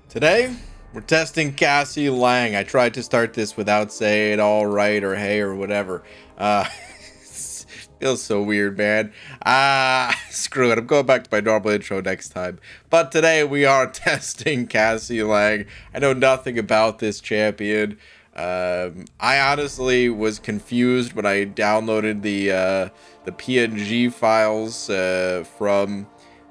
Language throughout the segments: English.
Today, we're testing Cassie Lang. I tried to start this without saying all right or hey or whatever. Feels so weird, man. Screw it. I'm going back to my normal intro next time. But today we are testing Cassie Lang. I know nothing about this champion. I honestly was confused when I downloaded the PNG files from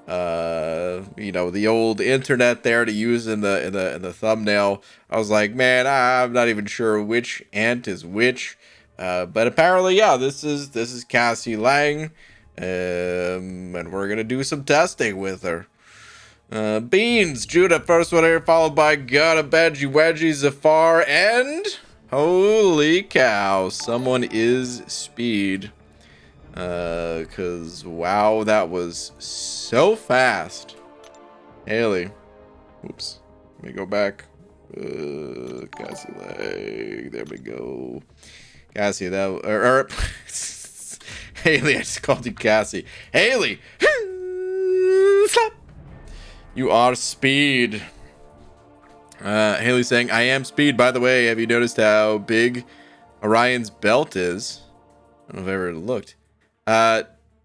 the old internet there to use in the thumbnail. I was like, man, I'm not even sure which ant is which. But apparently, yeah, this is Cassie Lang, and we're gonna do some testing with her. Beans, Judah, first one here, followed by Gutta, Benji, Wedgie, Zafar, and holy cow, someone is Speed. Cause wow, that was so fast. Haley, oops, let me go back. Cassie Lang, there we go. Cassie, that Haley, I just called you Cassie. Haley, stop. You are Speed. Haley saying, I am Speed. By the way, have you noticed how big Orion's belt is? I don't know if I ever looked.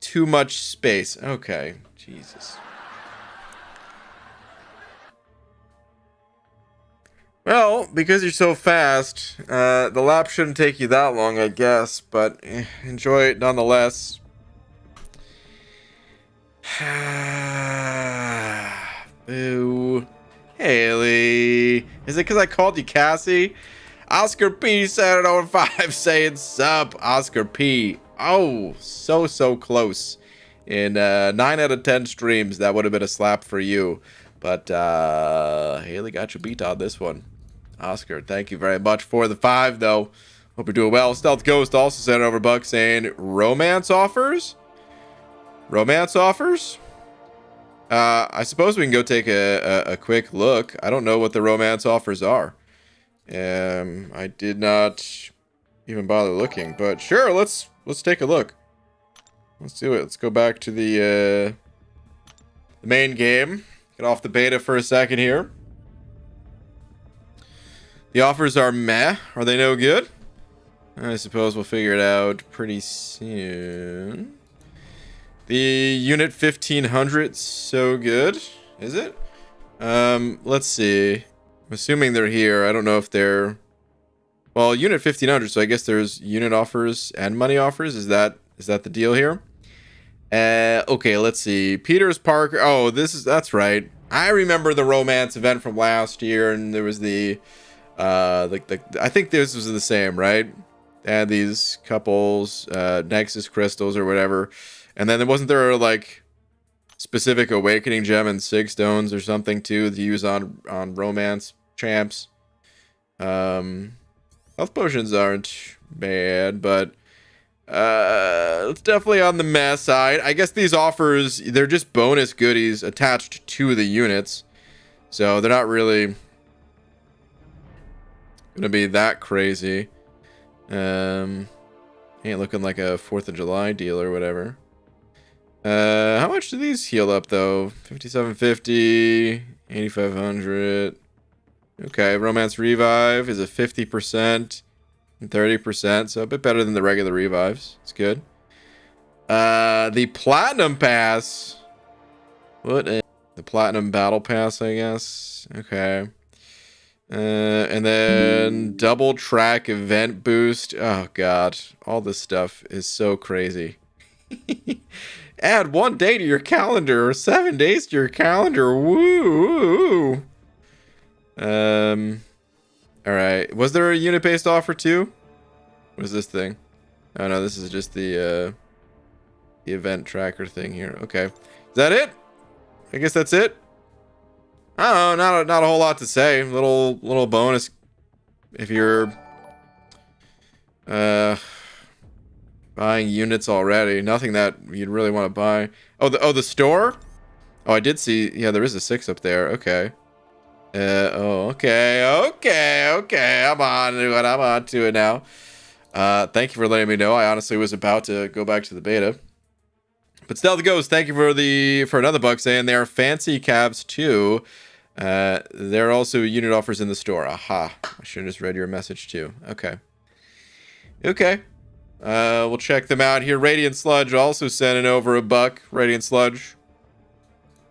Too much space. Okay, Jesus. Well, because you're so fast, the lap shouldn't take you that long, I guess, but enjoy it nonetheless. Boo. Haley. Is it because I called you Cassie? Oscar P. Saturday over 5 saying sup. Oscar P. Oh, so close. In 9 out of 10 streams, that would have been a slap for you. But Haley got you beat on this one. Oscar, thank you very much for the 5, though. Hope you're doing well. Stealth Ghost also sent over Buck saying romance offers? Romance offers? I suppose we can go take a quick look. I don't know what the romance offers are. I did not even bother looking, but sure, let's take a look. Let's do it. Let's go back to the main game. Get off the beta for a second here. The offers are meh. Are they no good? I suppose we'll figure it out pretty soon. The unit 1500, so good. Is it? Let's see. I'm assuming they're here. I don't know if they're... Well, unit 1500, so I guess there's unit offers and money offers. Is that the deal here? Okay, let's see. Peters Parker. Oh, that's right. I remember the romance event from last year, and there was the I think this was the same, right? They had these couples, Nexus crystals or whatever, and then wasn't there like specific awakening gem and 6 stones or something too to use on romance champs? Health potions aren't bad, but it's definitely on the meh side. I guess these offers, they're just bonus goodies attached to the units, so they're not really gonna be that crazy. Ain't looking like a 4th of July deal or whatever. How much do these heal up though? 5750, 8500. Okay, romance revive is a 50% and 30%, so a bit better than the regular revives. It's good. The platinum pass. The platinum battle pass, I guess. Okay. And then double track event boost. Oh god, all this stuff is so crazy. Add 1 day to your calendar or 7 days to your calendar. Woo! All right. Was there a unit-based offer too? What is this thing? Oh no, this is just the event tracker thing here. Okay, is that it? I guess that's it. I don't know, not a whole lot to say. Little bonus if you're buying units already. Nothing that you'd really want to buy. Oh, the store? Oh, I did see. Yeah, there is a 6 up there. Okay. Okay. I'm on to it now. Thank you for letting me know. I honestly was about to go back to the beta. But Stealth Ghost, thank you for another buck saying they are fancy cabs too. There are also unit offers in the store. Aha. I should have just read your message too. Okay. Okay. We'll check them out here. Radiant Sludge also sending over $1. Radiant Sludge.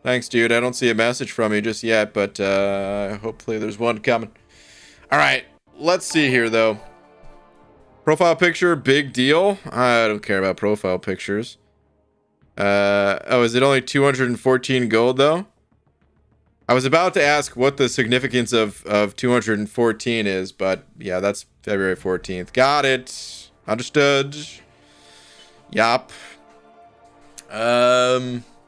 Thanks, dude. I don't see a message from you just yet, but hopefully there's one coming. All right. Let's see here, though. Profile picture, big deal. I don't care about profile pictures. Oh, is it only 214 gold, though? I was about to ask what the significance of 214 is, but yeah, that's February 14th. Got it. Understood. Yup. All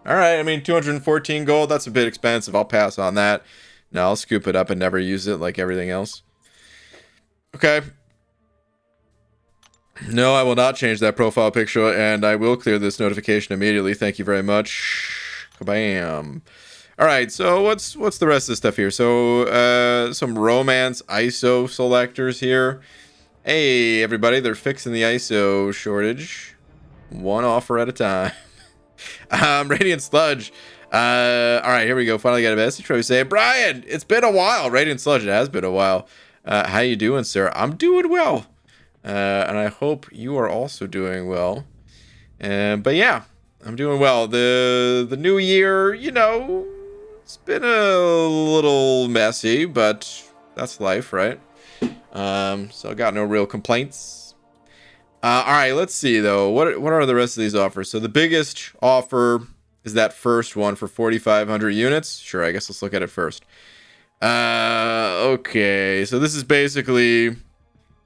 right. I mean, 214 gold, that's a bit expensive. I'll pass on that. No, I'll scoop it up and never use it like everything else. Okay. No, I will not change that profile picture, and I will clear this notification immediately. Thank you very much. Kabam. All right, so what's the rest of the stuff here? So some romance ISO selectors here. Hey, everybody, they're fixing the ISO shortage. One offer at a time. Radiant Sludge. All right, here we go. Finally got a message from you saying, Brian, it's been a while. Radiant Sludge, it has been a while. How you doing, sir? I'm doing well. And I hope you are also doing well. But yeah, I'm doing well. The new year, you know, it's been a little messy, but that's life, right? So I got no real complaints. All right, let's see though. What are the rest of these offers? So the biggest offer is that first one for 4,500 units. Sure, I guess let's look at it first. Okay, so this is basically,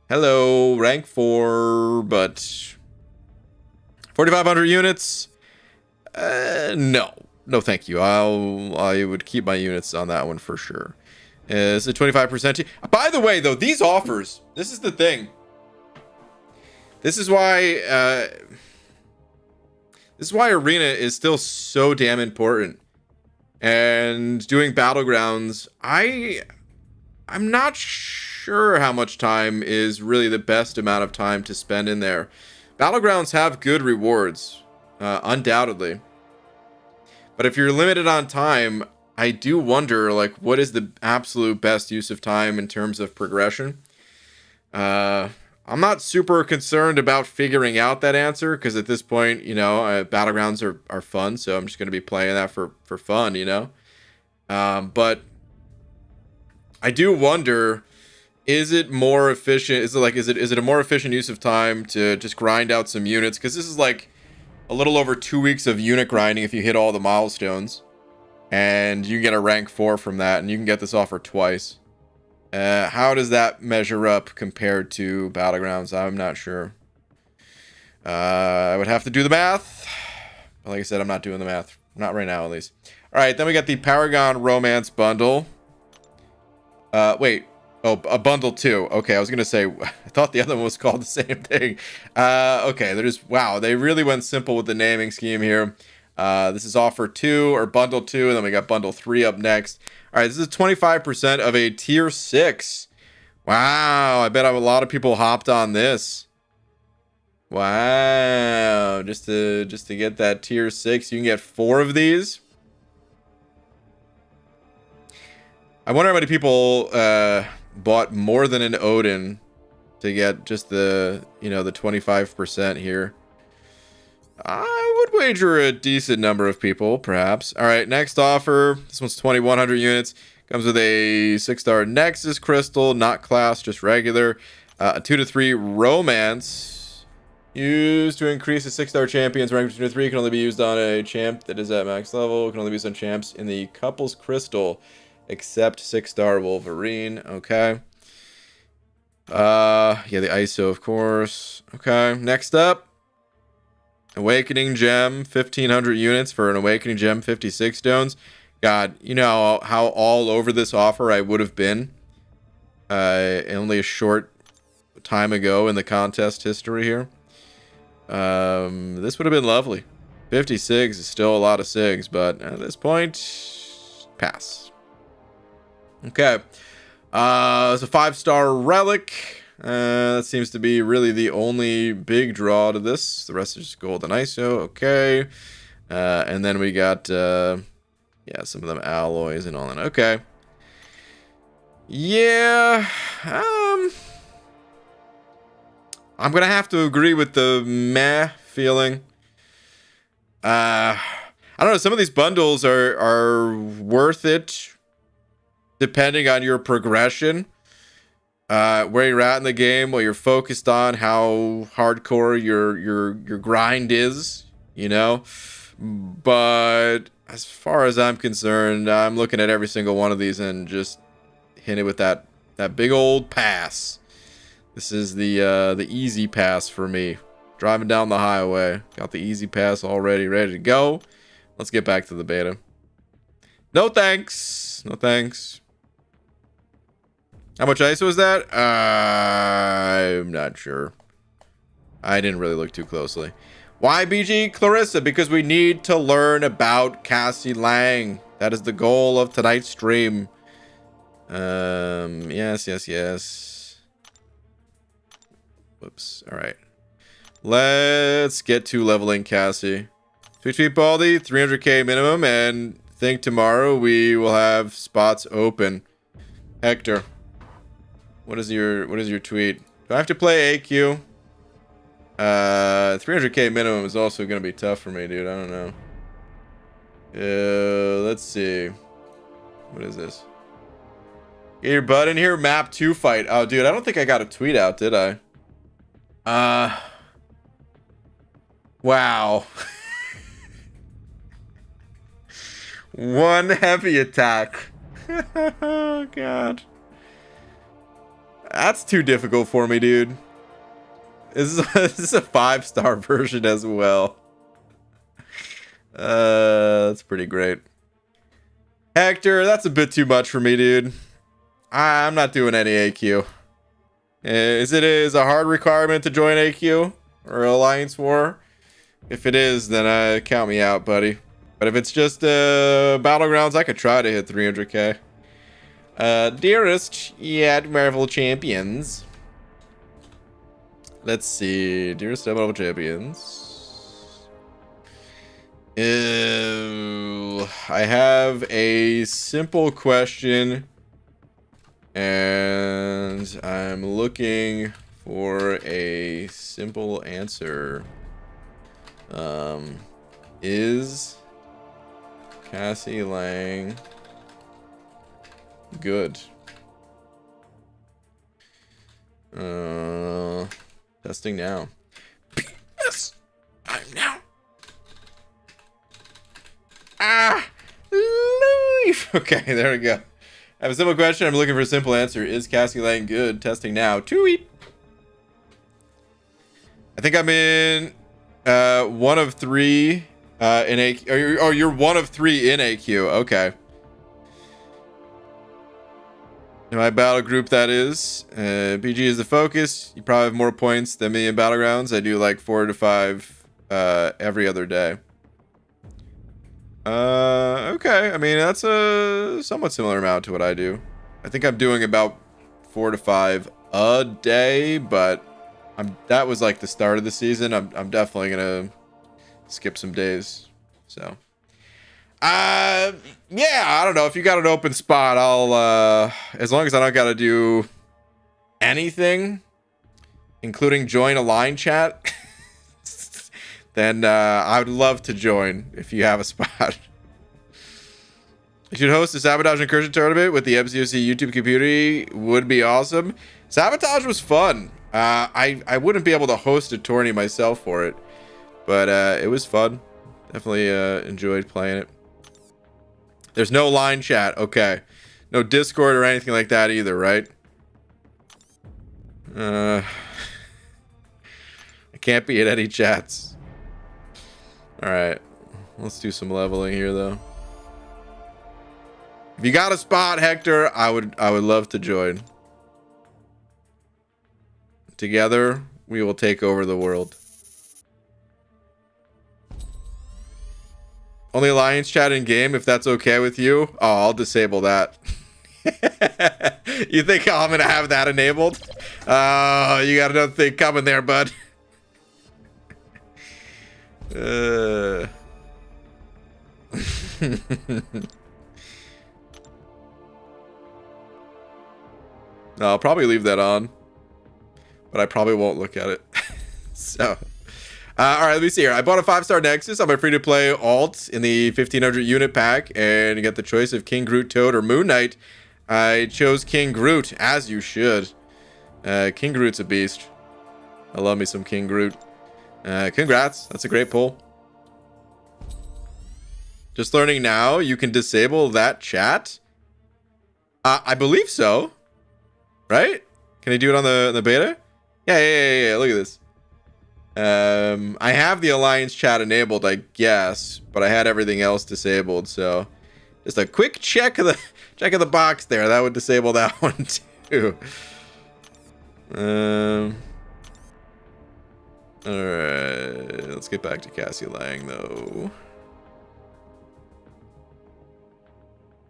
hello, rank 4, but 4,500 units. No, thank you. I would keep my units on that one for sure. It's a 25%. By the way, though, these offers, this is the thing. This is why Arena is still so damn important. And doing Battlegrounds, I'm not sure how much time is really the best amount of time to spend in there. Battlegrounds have good rewards, undoubtedly. But if you're limited on time, I do wonder, like, what is the absolute best use of time in terms of progression? I'm not super concerned about figuring out that answer, because at this point, you know, Battlegrounds are fun, so I'm just going to be playing that for fun, you know? But I do wonder, is it more efficient? Is it a more efficient use of time to just grind out some units? Because this is like a little over 2 weeks of unit grinding if you hit all the milestones. And you get a rank 4 from that, and you can get this offer twice. How does that measure up compared to Battlegrounds? I'm not sure. I would have to do the math. But like I said, I'm not doing the math. Not right now, at least. All right, then we got the Paragon Romance Bundle. Wait. Oh, a bundle 2. Okay, I was going to say, I thought the other one was called the same thing. Okay, they're just, wow, they really went simple with the naming scheme here. This is offer 2 or bundle 2, and then we got bundle 3 up next. All right, this is 25% of a tier 6. Wow, I bet a lot of people hopped on this. Wow, just to get that tier 6, you can get 4 of these. I wonder how many people bought more than an Odin to get just the, you know, the 25% here. I would wager a decent number of people, perhaps. All right, next offer. This one's 2,100 units. Comes with a 6-star Nexus Crystal, not class, just regular. A 2 to 3 Romance. Used to increase a 6-star champion's rank from 2 to 3. Can only be used on a champ that is at max level. Can only be used on champs in the Couples Crystal, except 6-star Wolverine. Okay. Yeah, the ISO, of course. Okay, next up. Awakening Gem, 1,500 units for an Awakening Gem, 56 stones. God, you know how all over this offer I would have been only a short time ago in the contest history here. This would have been lovely. 56 is still a lot of SIGs, but at this point, pass. Okay. It's a 5-star Relic. That seems to be really the only big draw to this. The rest is just gold and ISO. Okay. And then we got, yeah, some of them alloys and all that. Okay. Yeah. I'm gonna have to agree with the meh feeling. I don't know. Some of these bundles are worth it, depending on your progression, where you're at in the game, what you're focused on, how hardcore your grind is, you know. But as far as I'm concerned, I'm looking at every single one of these and just hit it with that big old pass. This is the easy pass for me. Driving down the highway, got the easy pass already, ready to go. Let's get back to the beta. No thanks. No thanks. How much ice was that? I'm not sure. I didn't really look too closely. Why BG Clarissa? Because we need to learn about Cassie Lang. That is the goal of tonight's stream. Yes. Whoops. All right. Let's get to leveling Cassie. Tweet Baldy, 300k minimum, and think tomorrow we will have spots open. Hector, what is your tweet? Do I have to play AQ? 300k minimum is also gonna be tough for me, dude. I don't know. Let's see. What is this? Get your butt in here. Map 2 fight. Oh, dude, I don't think I got a tweet out, did I? Wow. One heavy attack. Oh, God. That's too difficult for me, dude. This is a 5-star version as well. That's pretty great. Hector, that's a bit too much for me, dude. I'm not doing any AQ. Is a hard requirement to join AQ or Alliance War? If it is, then count me out, buddy. But if it's just Battlegrounds, I could try to hit 300k. Dearest yet Marvel Champions. Let's see. Dearest Marvel Champions. I have a simple question. And I'm looking for a simple answer. Is Cassie Lang good? Testing now. Yes, I'm now. Leave. Okay, there we go. I have a simple question. I'm looking for a simple answer. Is Cassie Lang good? Testing now. Tweet. I think I'm in 1 of 3 in AQ. Oh, you're 1 of 3 in AQ. Okay. In my battle group, that is. PG is the focus. You probably have more points than me in Battlegrounds. I do like 4 to 5 every other day. Okay. I mean, that's a somewhat similar amount to what I do. I think I'm doing about 4 to 5 a day, but that was like the start of the season. I'm definitely gonna skip some days. So, yeah, I don't know. If you got an open spot, I'll as long as I don't gotta do anything, including join a line chat, then I would love to join if you have a spot. You should host a Sabotage Incursion tournament with the MCOC YouTube community. Would be awesome. Sabotage was fun. I wouldn't be able to host a tourney myself for it, but it was fun. Definitely enjoyed playing it. There's no line chat. Okay. No Discord or anything like that either, right? I can't be at any chats. Alright. Let's do some leveling here, though. If you got a spot, Hector, I would love to join. Together, we will take over the world. Only Alliance chat in game, if that's okay with you. Oh, I'll disable that. You think I'm gonna have that enabled? Oh, you got another thing coming there, bud. No, I'll probably leave that on, but I probably won't look at it. So, all right, let me see here. I bought a 5-star Nexus on my free-to-play alt in the 1500 unit pack, and you get the choice of King Groot, Toad, or Moon Knight. I chose King Groot, as you should. King Groot's a beast. I love me some King Groot. Congrats, that's a great pull. Just learning now, you can disable that chat. I believe so. Right? Can I do it on the beta? Yeah. Look at this. I have the Alliance chat enabled, I guess, but I had everything else disabled. So, just a quick check of the box there. That would disable that one too. All right, let's get back to Cassie Lang though.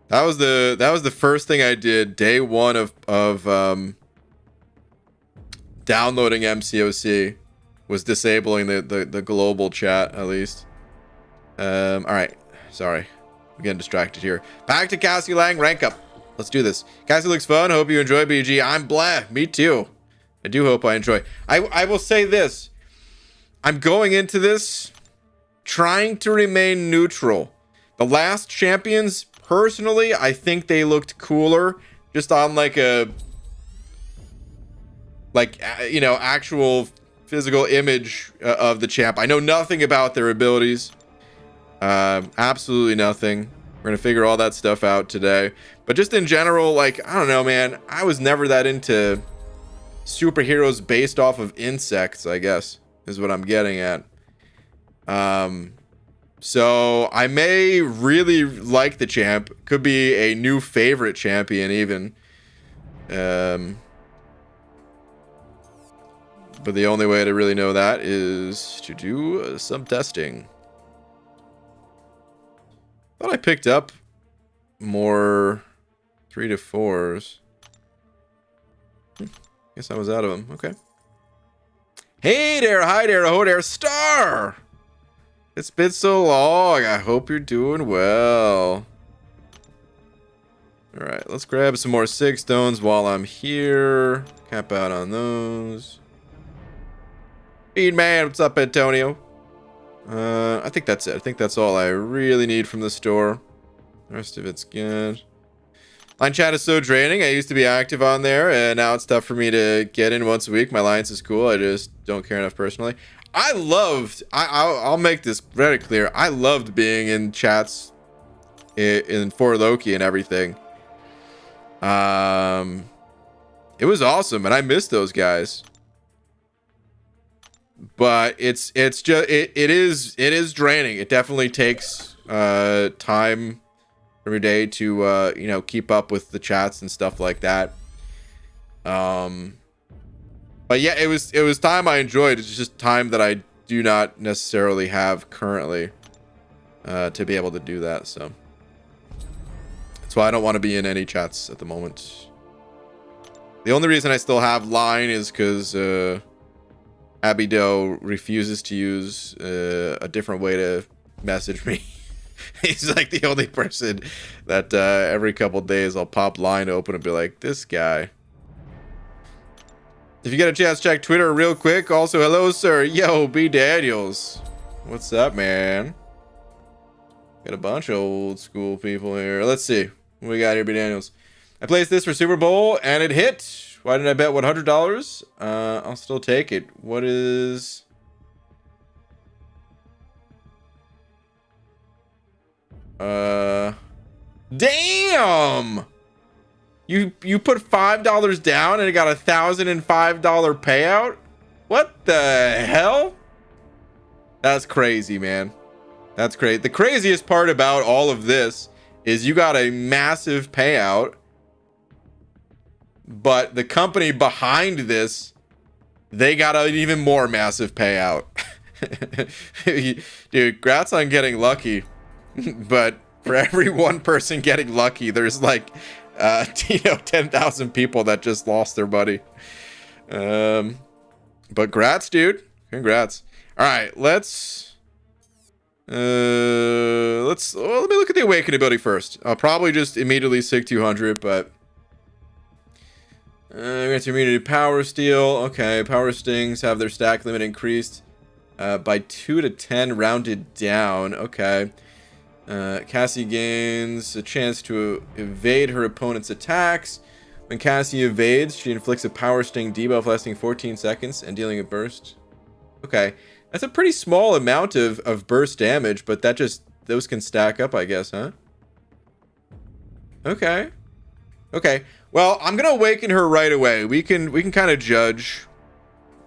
That was the first thing I did day one of downloading MCOC, was disabling the global chat at least. All right, sorry, I'm getting distracted here. Back to Cassie Lang rank up. Let's do this. Cassie looks fun. Hope you enjoy, BG. I'm blah. Me too. I do hope I enjoy. I will say this. I'm going into this trying to remain neutral. The last champions, personally, I think they looked cooler just on like a, you know, actual physical image of the champ. I know nothing about their abilities. Absolutely nothing. We're going to figure all that stuff out today. But just in general, like, I don't know, man. I was never that into superheroes based off of insects, I guess, is what I'm getting at. So I may really like the champ. Could be a new favorite champion even. But the only way to really know that is to do some testing. Thought I picked up more 3 to 4s. Guess I was out of them. Okay. Hey there, hi there, ho there, Star! It's been so long. I hope you're doing well. Alright, let's grab some more 6 stones while I'm here. Cap out on those. Feed man, what's up, Antonio? I think that's it. I think that's all I really need from the store. The rest of it's good. Line chat is so draining. I used to be active on there, and now it's tough for me to get in once a week. My alliance is cool. I just don't care enough personally. I'll make this very clear. I loved being in chats in for Loki and everything. It was awesome, and I miss those guys. But it is draining. It definitely takes time every day to you know, keep up with the chats and stuff like that. But yeah, it was time I enjoyed. It's just time that I do not necessarily have currently to be able to do that. So that's why I don't want to be in any chats at the moment. The only reason I still have line is because Abby Doe refuses to use a different way to message me. He's like the only person that every couple days I'll pop line open and be like, this guy. If you get a chance, check Twitter real quick. Also, hello, sir. Yo, B. Daniels. What's up, man? Got a bunch of old school people here. Let's see what we got here, B. Daniels. I placed this for Super Bowl and it hit. Why did I bet $100? I'll still take it. What is... Damn! You put $5 down and it got $1,005 payout? What the hell? That's crazy, man. That's crazy. The craziest part about all of this is you got a massive payout, but the company behind this, they got an even more massive payout. Dude, congrats on getting lucky. But for every one person getting lucky, there's like, you know, 10,000 people that just lost their money. But congrats, dude. Congrats. All right, let me look at the awakening ability first. I'll probably just immediately sig 200, but Grants immunity to power steal. Okay, power stings have their stack limit increased by 2 to 10 rounded down. Okay. Cassie gains a chance to evade her opponent's attacks. When Cassie evades, she inflicts a power sting debuff lasting 14 seconds and dealing a burst. Okay. That's a pretty small amount of burst damage, but those can stack up, I guess, huh? Okay. Okay. Well, I'm gonna awaken her right away. We can kind of judge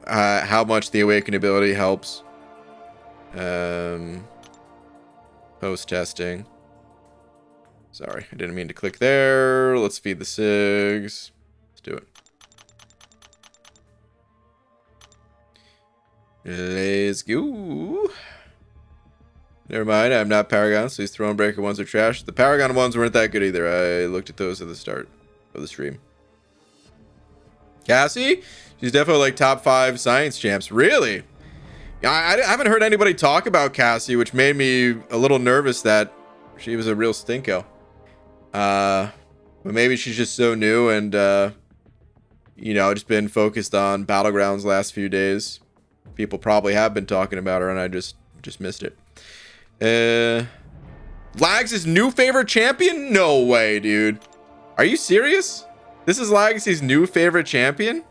how much the awaken ability helps. Post testing. Sorry, I didn't mean to click there. Let's feed the SIGs. Let's do it. Let's go. Never mind, I'm not Paragon, so these Thronebreaker ones are trash. The Paragon ones weren't that good either. I looked at those at the start of the stream. Cassie? She's definitely like top 5 science champs. Really? I haven't heard anybody talk about Cassie, which made me a little nervous that she was a real stinko. But maybe she's just so new and, you know, just been focused on Battlegrounds last few days. People probably have been talking about her and I just missed it. Lags' new favorite champion? No way, dude. Are you serious? This is Legacy's new favorite champion?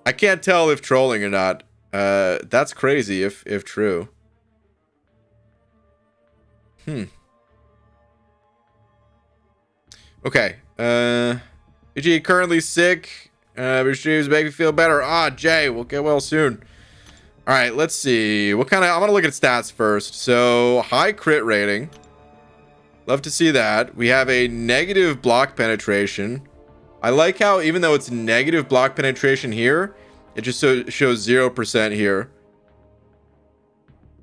I can't tell if trolling or not. That's crazy if true. Okay. BG currently sick. Your streams make me feel better. Ah, Jay, we'll get well soon. All right, let's see. What kind of... I'm going to look at stats first. So, high crit rating. Love to see that. We have a negative block penetration. I like how even though it's negative block penetration here, it just shows 0% here.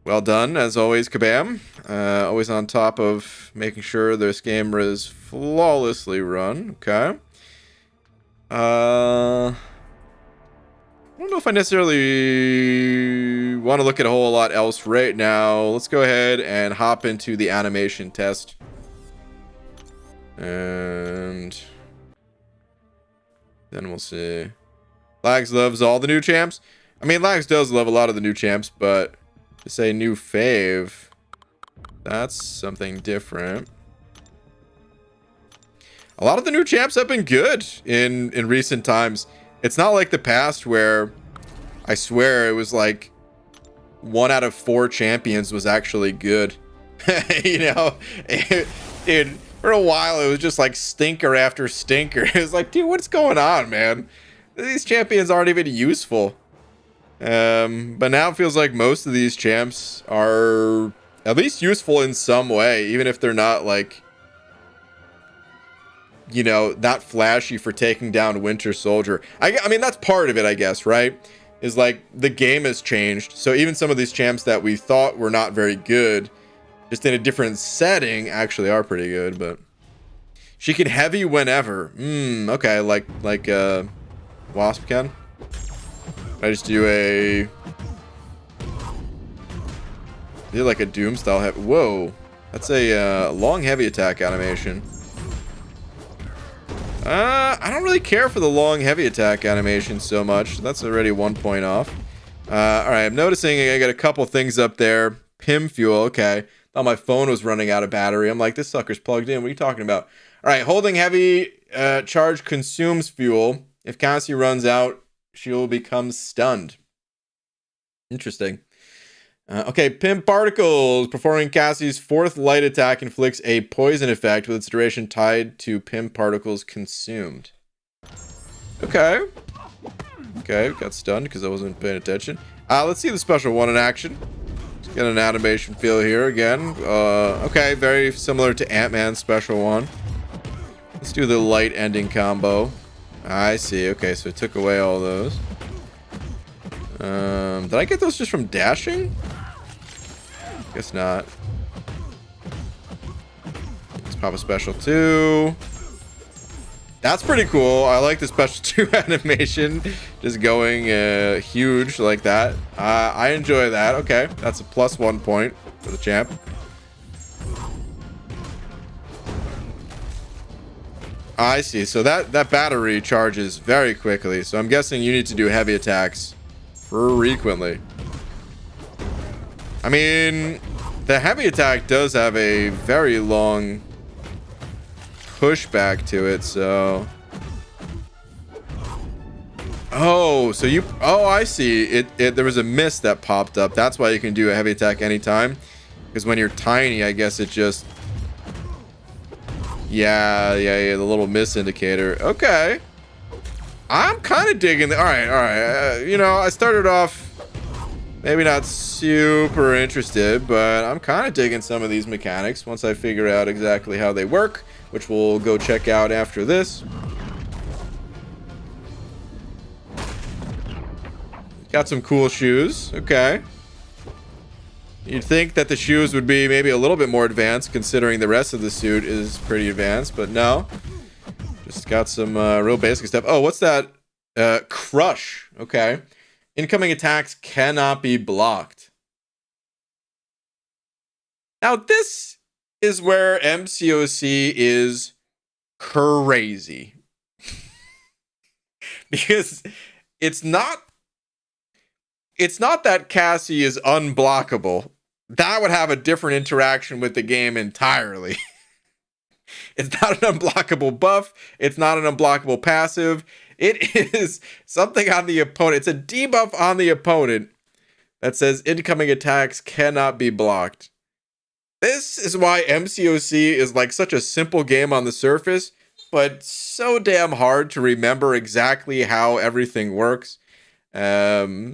Well done, as always, Kabam. Always on top of making sure this game is flawlessly run. Okay. I don't know if I necessarily want to look at a whole lot else right now. Let's go ahead and hop into the animation test. And then we'll see. Lags loves all the new champs. I mean, Lags does love a lot of the new champs, but to say new fave, that's something different. A lot of the new champs have been good in recent times. It's not like the past where I swear it was like 1 out of 4 champions was actually good. You know, dude, for a while it was just like stinker after stinker. It was like, dude, what's going on, man? These champions aren't even useful. But now it feels like most of these champs are at least useful in some way, even if they're not like, you know, not flashy for taking down Winter Soldier. I mean, that's part of it, I guess, right? Is like the game has changed. So even some of these champs that we thought were not very good, just in a different setting, actually are pretty good. But she can heavy whenever. Okay, like Wasp can. I just do like a Doom style heavy. Whoa, that's a long heavy attack animation. I don't really care for the long heavy attack animation so much. That's already 1 point off. All right, I'm noticing I got a couple things up there. Pim fuel, okay. Thought my phone was running out of battery. I'm like, this sucker's plugged in. What are you talking about? All right, holding heavy charge consumes fuel. If Cassie runs out, she will become stunned. Interesting. Okay, Pim Particles. Performing Cassie's 4th light attack inflicts a poison effect with its duration tied to Pim Particles consumed. Okay. Okay, got stunned because I wasn't paying attention. Let's see the special one in action. Let's get an animation feel here again. Okay, very similar to Ant-Man's special one. Let's do the light ending combo. I see. Okay, so it took away all those. Did I get those just from dashing? Guess not. Let's pop a special 2. That's pretty cool. I like the special 2 animation. Just going huge like that. I enjoy that. Okay, that's a +1 point for the champ. I see. So that battery charges very quickly. So I'm guessing you need to do heavy attacks frequently. I mean, the heavy attack does have a very long pushback to it, so... Oh, so you... Oh, I see. There was a mist that popped up. That's why you can do a heavy attack anytime. Because when you're tiny, I guess it just... Yeah, the little miss indicator. Okay. I'm kind of digging the... All right. You know, I started off maybe not super interested, but I'm kind of digging some of these mechanics once I figure out exactly how they work, which we'll go check out after this. Got some cool shoes. Okay. You'd think that the shoes would be maybe a little bit more advanced, considering the rest of the suit is pretty advanced, but no. Just got some real basic stuff. Oh, what's that? Crush. Okay. Incoming attacks cannot be blocked. Now, this is where MCOC is crazy. Because it's not that Cassie is unblockable. That would have a different interaction with the game entirely. It's not an unblockable buff. It's not an unblockable passive. It is something on the opponent. It's a debuff on the opponent that says incoming attacks cannot be blocked. This is why MCOC is like such a simple game on the surface, but so damn hard to remember exactly how everything works. Because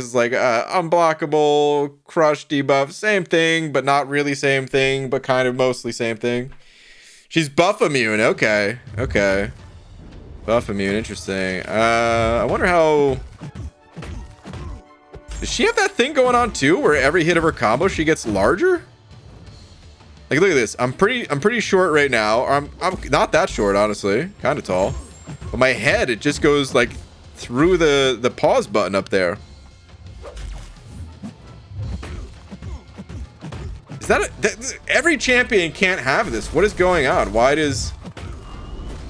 it's like unblockable, crush, debuff, same thing, but not really same thing, but kind of mostly same thing. She's buff immune. Okay. Buff immune, interesting. I wonder how... Does she have that thing going on too, where every hit of her combo she gets larger? Like, look at this. I'm pretty short right now. I'm not that short, honestly. Kind of tall. But my head, it just goes like through the pause button up there. Is that every champion can't have this? What is going on? Why does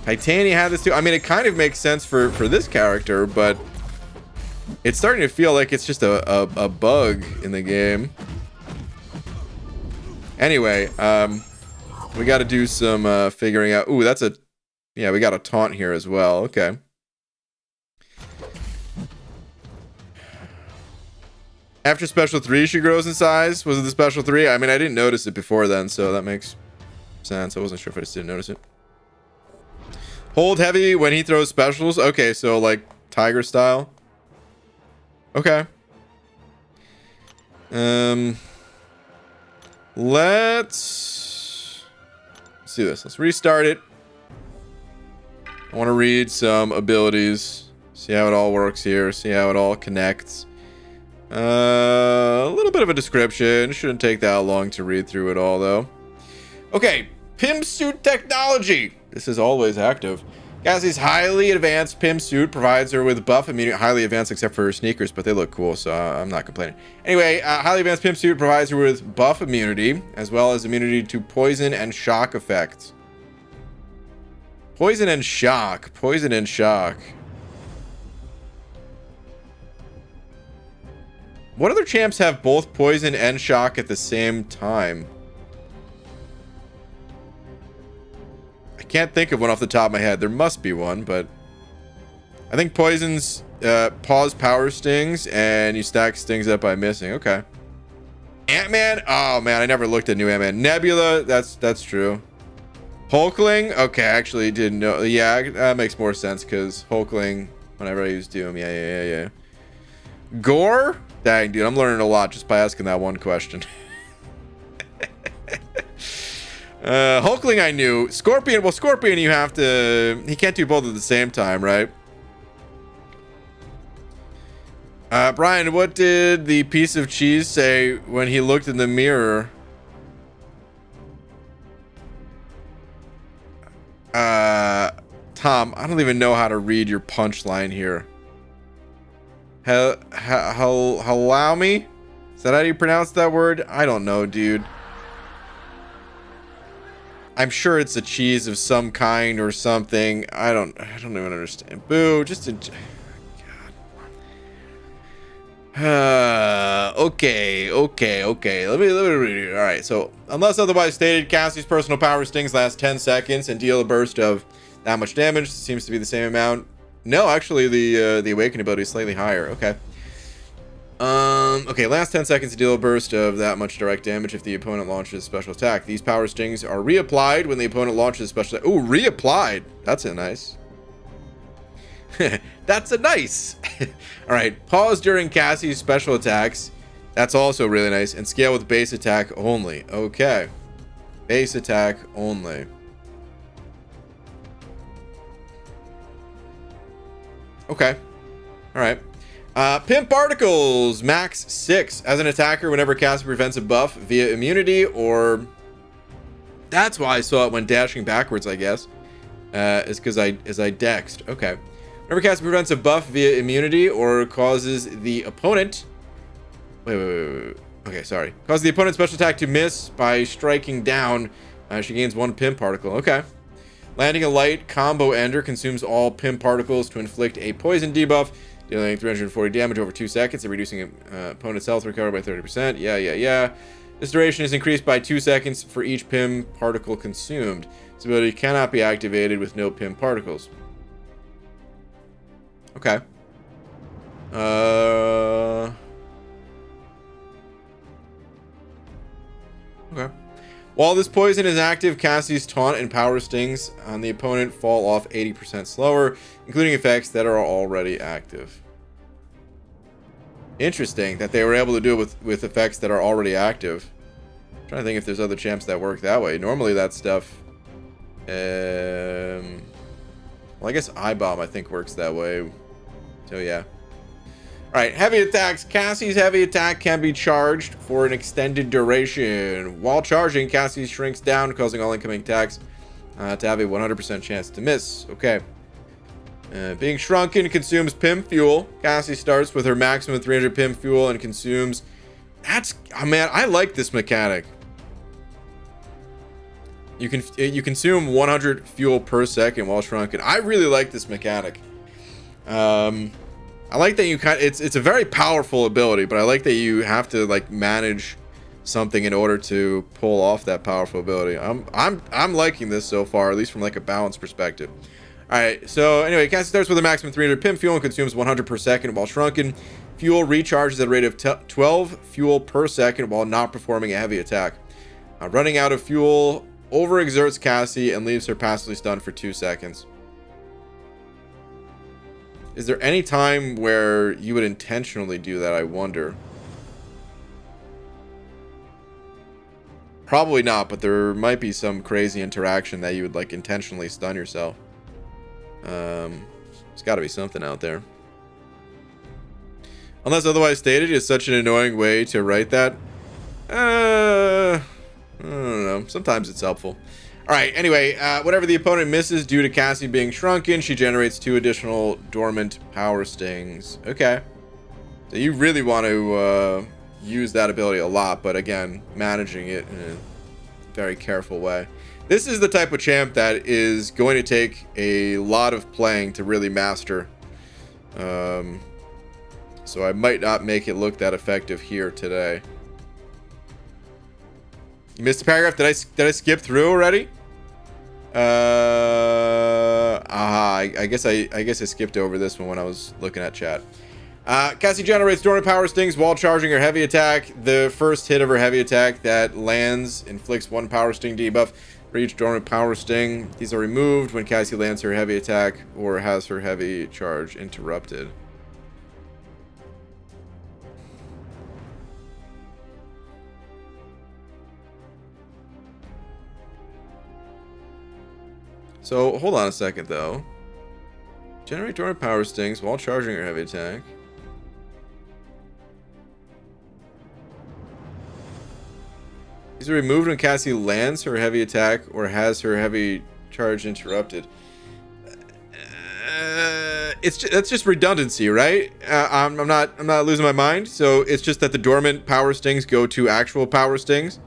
Titania have this too? I mean, it kind of makes sense for this character, but it's starting to feel like it's just a bug in the game. Anyway, we got to do some figuring out. Ooh, that's yeah, we got a taunt here as well. Okay. After special 3, she grows in size. Was it the special 3? I mean, I didn't notice it before then, so that makes sense. I wasn't sure if I just didn't notice it. Hold heavy when he throws specials. Okay, so like tiger style. Okay. Let's do this. Let's restart it. I want to read some abilities. See how it all works here. See how it all connects. A little bit of a description. Shouldn't take that long to read through it all, though. Okay, Pim Suit technology. This is always active. Cassie's highly advanced Pim Suit provides her with buff immunity. Highly advanced except for her sneakers, but they look cool, so I'm not complaining. Anyway, highly advanced Pim Suit provides her with buff immunity, as well as immunity to poison and shock effects. Poison and shock. Poison and shock. What other champs have both poison and shock at the same time? I can't think of one off the top of my head. There must be one, but I think poison's pause power stings and you stack stings up by missing. Okay. Ant-Man? Oh man, I never looked at new Ant-Man. Nebula, that's true. Hulkling? Okay, I actually didn't know. Yeah, that makes more sense because Hulkling, whenever I use Doom. Yeah. Gore? Dang, dude, I'm learning a lot just by asking that one question. Hulkling I knew. Scorpion, well, Scorpion you have to... He can't do both at the same time, right? Brian, what did the piece of cheese say when he looked in the mirror? Tom, I don't even know how to read your punchline here. Allow me? Is that how you pronounce that word? I don't know, dude. I'm sure it's a cheese of some kind or something. I don't even understand. Boo, just a... Okay. Let me read it. All right. So, unless otherwise stated, Cassie's personal power stings last 10 seconds and deal a burst of that much damage. Seems to be the same amount. No, actually, the awakening ability is slightly higher. Okay. Okay. Last 10 seconds to deal a burst of that much direct damage if the opponent launches a special attack. These power stings are reapplied when the opponent launches a special. Ooh, reapplied. That's a nice. That's a nice. All right, pause during Cassie's special attacks. That's also really nice. And scale with base attack only. Okay, base attack only. Okay, all right. Pimp particles max 6 as an attacker whenever Cassie prevents a buff via immunity, or that's why I saw it when dashing backwards, I guess. Is because I dexed. Okay. Whenever Cassie prevents a buff via immunity or causes the opponent... Wait. Okay, sorry. Causes the opponent's special attack to miss by striking down. She gains 1 pimp particle. Okay. Landing a light combo ender consumes all pimp particles to inflict a poison debuff, dealing 340 damage over 2 seconds and reducing opponent's health recovered by 30%. Yeah. This duration is increased by 2 seconds for each pimp particle consumed. This ability cannot be activated with no pimp particles. Okay. Okay. While this poison is active, Cassie's taunt and power stings on the opponent fall off 80% slower, including effects that are already active. Interesting that they were able to do it with effects that are already active. I'm trying to think if there's other champs that work that way. Normally that stuff... well, I guess I-Bomb I think works that way. So yeah. Alright, heavy attacks. Cassie's heavy attack can be charged for an extended duration. While charging, Cassie shrinks down, causing all incoming attacks to have a 100% chance to miss. Okay. Being shrunken consumes Pim fuel. Cassie starts with her maximum 300 Pim fuel and consumes... That's... Oh man, I like this mechanic. You consume 100 fuel per second while shrunken. I really like this mechanic. I like that you it's a very powerful ability, but I like that you have to like manage something in order to pull off that powerful ability. I'm liking this so far, at least from like a balance perspective. All right, so anyway, Cassie starts with a maximum 300 Pim fuel and consumes 100 per second while shrunken. Fuel recharges at a rate of 12 fuel per second while not performing a heavy attack. Running out of fuel overexerts Cassie and leaves her passively stunned for 2 seconds. Is there any time where you would intentionally do that, I wonder? Probably not, but there might be some crazy interaction that you would like intentionally stun yourself. There's got to be something out there. Unless otherwise stated, is such an annoying way to write that. I don't know. Sometimes it's helpful. All right. Anyway, whatever the opponent misses due to Cassie being shrunken, she generates 2 additional dormant power stings. Okay. So you really want to use that ability a lot, but again, managing it in a very careful way. This is the type of champ that is going to take a lot of playing to really master. So I might not make it look that effective here today. You missed a paragraph. Did I skip through already? I guess I skipped over this one when I was looking at chat. Cassie generates dormant power stings while charging her heavy attack. The first hit of her heavy attack that lands inflicts 1 power sting debuff for each dormant power sting. These are removed when Cassie lands her heavy attack or has her heavy charge interrupted. So, hold on a second, though. Generate dormant power stings while charging her heavy attack. These are removed when Cassie lands her heavy attack or has her heavy charge interrupted. That's just redundancy, right? I'm not losing my mind. So it's just that the dormant power stings go to actual power stings.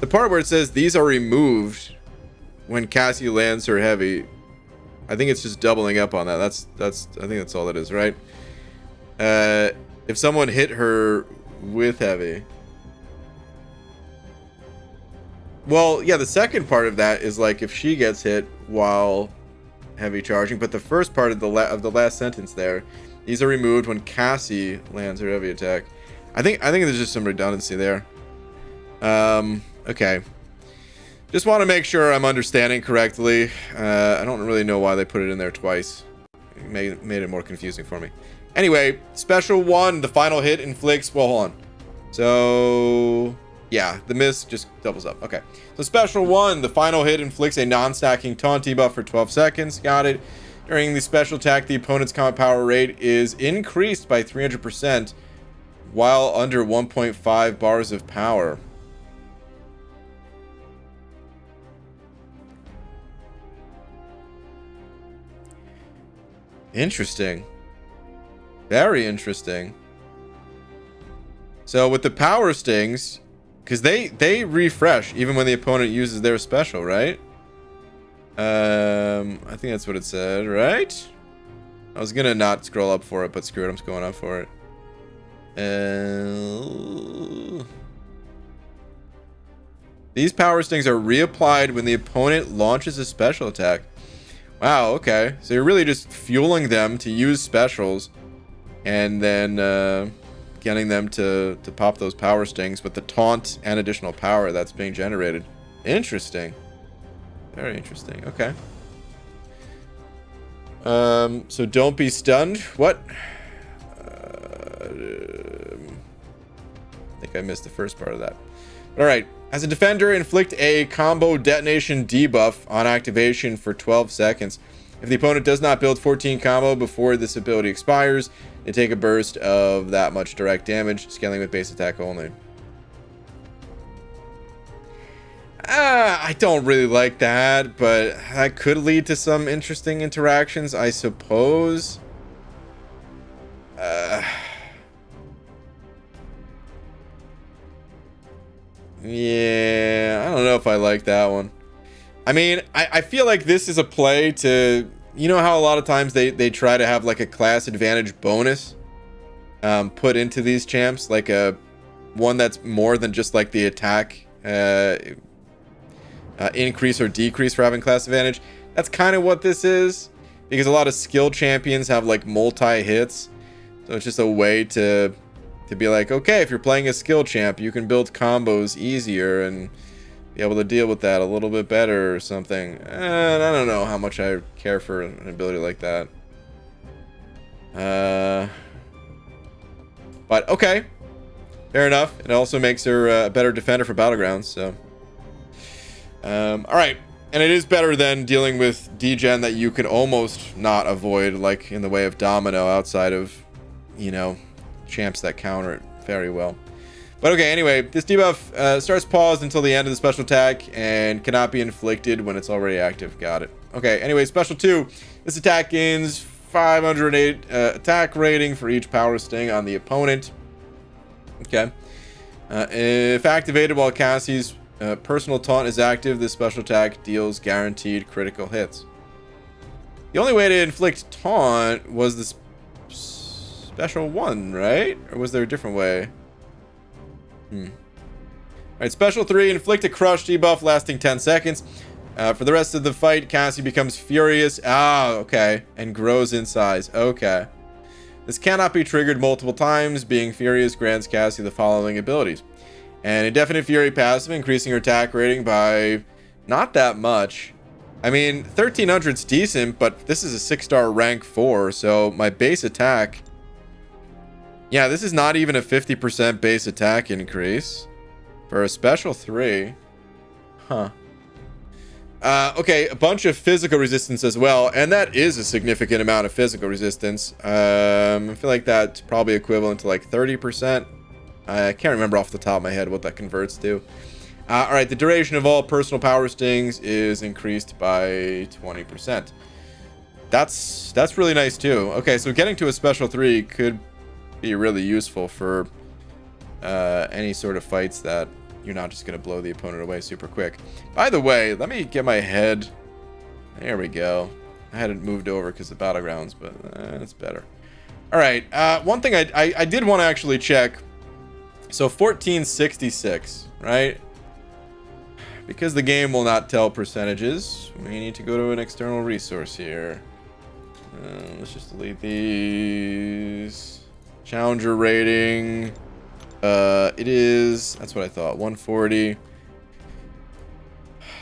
The part where it says these are removed when Cassie lands her heavy. I think it's just doubling up on that. That's I think that's all that is, right? If someone hit her with heavy. Well, yeah, the second part of that is like if she gets hit while heavy charging, but the first part of the last sentence there, these are removed when Cassie lands her heavy attack. I think there's just some redundancy there. Okay. Just want to make sure I'm understanding correctly. I don't really know why they put it in there twice. It made it more confusing for me. Anyway, special 1, the final hit inflicts... Well, hold on. So... yeah, the miss just doubles up. Okay. So special 1, the final hit inflicts a non-stacking taunt debuff for 12 seconds. Got it. During the special attack, the opponent's combat power rate is increased by 300% while under 1.5 bars of power. Interesting. Very interesting. So with the power stings, because they refresh even when the opponent uses their special, right? I think that's what it said, right? I was gonna not scroll up for it, but screw it, I'm just going up for it. These power stings are reapplied when the opponent launches a special attack. Wow, okay. So you're really just fueling them to use specials and then getting them to pop those power stings with the taunt and additional power that's being generated. Interesting. Very interesting. Okay. So don't be stunned. What? I think I missed the first part of that. All right. As a defender, inflict a combo detonation debuff on activation for 12 seconds. If the opponent does not build 14 combo before this ability expires, they take a burst of that much direct damage, scaling with base attack only. I don't really like that, but that could lead to some interesting interactions, I suppose. Yeah, I don't know if I like that one. I mean, I feel like this is a play to... You know how a lot of times they try to have like a class advantage bonus put into these champs? Like a one that's more than just like the attack increase or decrease for having class advantage. That's kind of what this is. Because a lot of skill champions have like multi-hits. So it's just a way to be like, okay, if you're playing a skill champ, you can build combos easier and be able to deal with that a little bit better or something. And I don't know how much I care for an ability like that. But okay, fair enough. It also makes her a better defender for Battlegrounds. So, all right, and it is better than dealing with degen that you can almost not avoid, like in the way of Domino, outside of, you know, champs that counter it very well. But okay, anyway, this debuff starts paused until the end of the special attack and cannot be inflicted when it's already active. Got it. Okay, anyway, special 2. This attack gains 508 attack rating for each power sting on the opponent. Okay. If activated while Cassie's personal taunt is active, this special attack deals guaranteed critical hits. The only way to inflict taunt was this special 1, right? Or was there a different way? Alright, special 3, inflict a crush debuff lasting 10 seconds. For the rest of the fight, Cassie becomes furious. Okay. And grows in size. Okay. This cannot be triggered multiple times. Being furious grants Cassie the following abilities. An indefinite fury passive, increasing her attack rating by not that much. I mean, 1300's decent, but this is a 6-star rank 4, so my base attack... Yeah, this is not even a 50% base attack increase for a special 3. Huh. Okay, a bunch of physical resistance as well, and that is a significant amount of physical resistance. I feel like that's probably equivalent to like 30%. I can't remember off the top of my head what that converts to. All right, the duration of all personal power stings is increased by 20%. That's really nice too. Okay, so getting to a special 3 could be really useful for any sort of fights that you're not just going to blow the opponent away super quick. By the way, let me get my head. There we go. I had it moved over because of Battlegrounds, but it's better. All right. One thing I did want to actually check. So 1466, right? Because the game will not tell percentages, we need to go to an external resource here. Let's just delete these. Challenger rating. It is, that's what I thought, 140.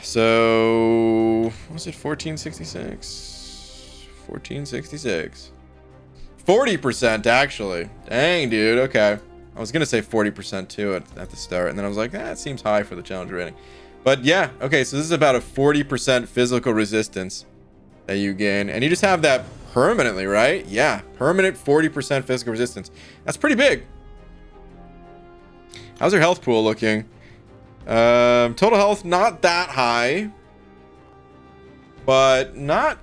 So, what was it, 1466? 1466. 40% actually. Dang, dude, okay. I was going to say 40% too at the start, and then I was like, that seems high for the Challenger rating. But yeah, okay, so this is about a 40% physical resistance that you gain. And you just have that permanently, right? Yeah, permanent 40% physical resistance. That's pretty big. How's your health pool looking? Total health, not that high. But not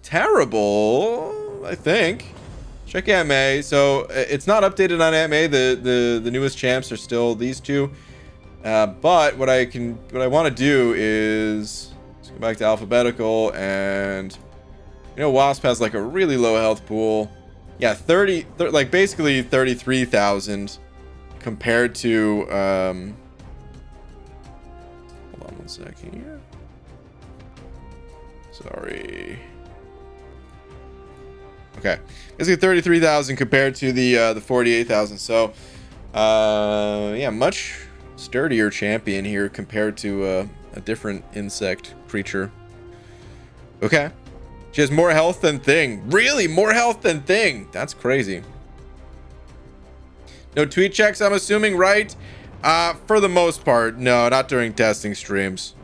terrible, I think. Check MA. So it's not updated on MA. The newest champs are still these two. But what I want to do is let's go back to alphabetical, and you know, Wasp has like a really low health pool. Yeah, like basically 33,000 compared to hold on one second here. Sorry. Okay, basically 33,000 compared to the 48,000. So yeah, much sturdier champion here compared to a different insect creature. Okay, she has more health than Thing. Really, more health than Thing? That's crazy. No tweet checks, I'm assuming, right? For the most part, no, not during testing streams,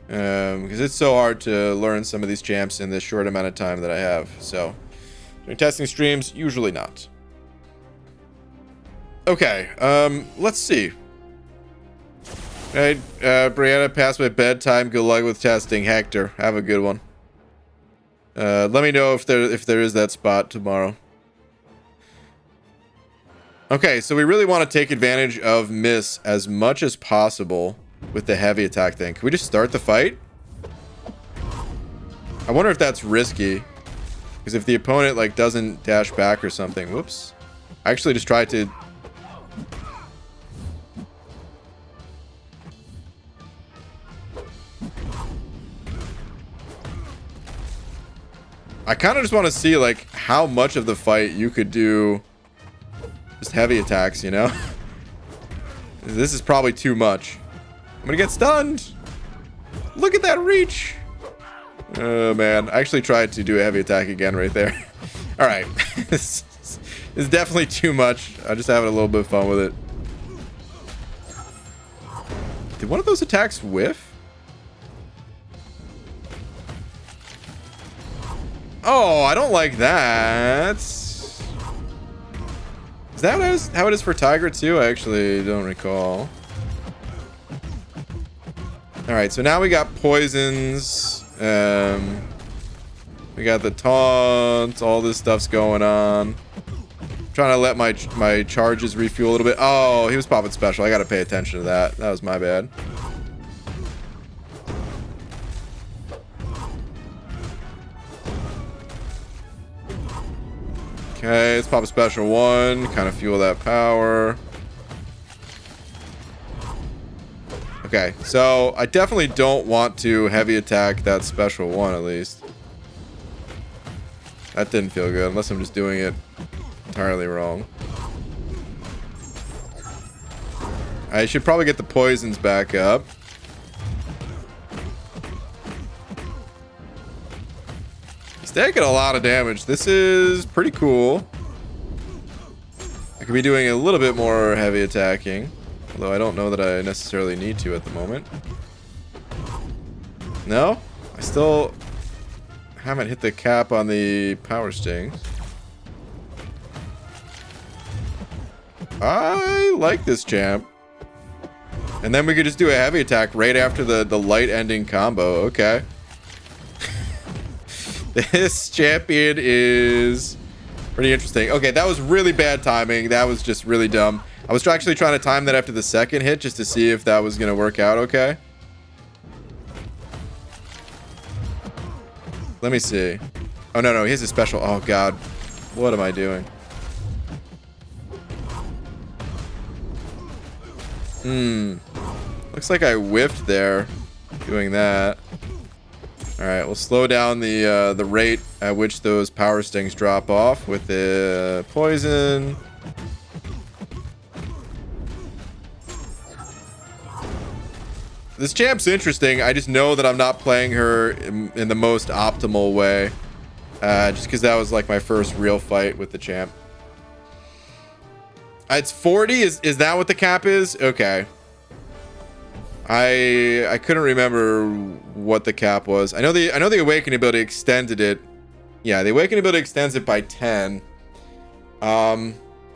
because it's so hard to learn some of these champs in this short amount of time that I have. So during testing streams, usually not. Okay, let's see. All right, Brianna, past my bedtime. Good luck with testing. Hector, have a good one. Let me know if there is that spot tomorrow. Okay, so we really want to take advantage of miss as much as possible with the heavy attack thing. Can we just start the fight? I wonder if that's risky, because if the opponent like doesn't dash back or something. Whoops. I actually just tried to. I kind of just want to see like how much of the fight you could do just heavy attacks, you know? This is probably too much. I'm gonna get stunned. Look at that reach. Oh man, I actually tried to do a heavy attack again right there. All right, this is definitely too much. I'm just having a little bit of fun with it. Did one of those attacks whiff? Oh, I don't like that. Is that how it is for Tiger too? I actually don't recall. All right, so now we got poisons. We got the taunts. All this stuff's going on. I'm trying to let my charges refuel a little bit. Oh, he was popping special. I got to pay attention to that. That was my bad. Okay, let's pop a special one. Kind of fuel that power. Okay, so I definitely don't want to heavy attack that special one, at least. That didn't feel good, unless I'm just doing it entirely wrong. I should probably get the poisons back up. He's taking a lot of damage. This is pretty cool. I could be doing a little bit more heavy attacking, although I don't know that I necessarily need to at the moment. No? I still haven't hit the cap on the power stings. I like this champ. And then we could just do a heavy attack right after the light ending combo. Okay. This champion is pretty interesting. Okay, that was really bad timing. That was just really dumb. I I was actually trying to time that after the second hit just to see if that was going to work out okay. Let me see. Oh, no, he has a special. Oh, God. What am I doing? Looks like I whiffed there doing that. All right, we'll slow down the rate at which those power stings drop off with the poison. This champ's interesting. I just know that I'm not playing her in the most optimal way. Just because that was like my first real fight with the champ. It's 40. Is that what the cap is? Okay. I couldn't remember what the cap was. I know the awakening ability extended it. Yeah, the awakening ability extends it by 10.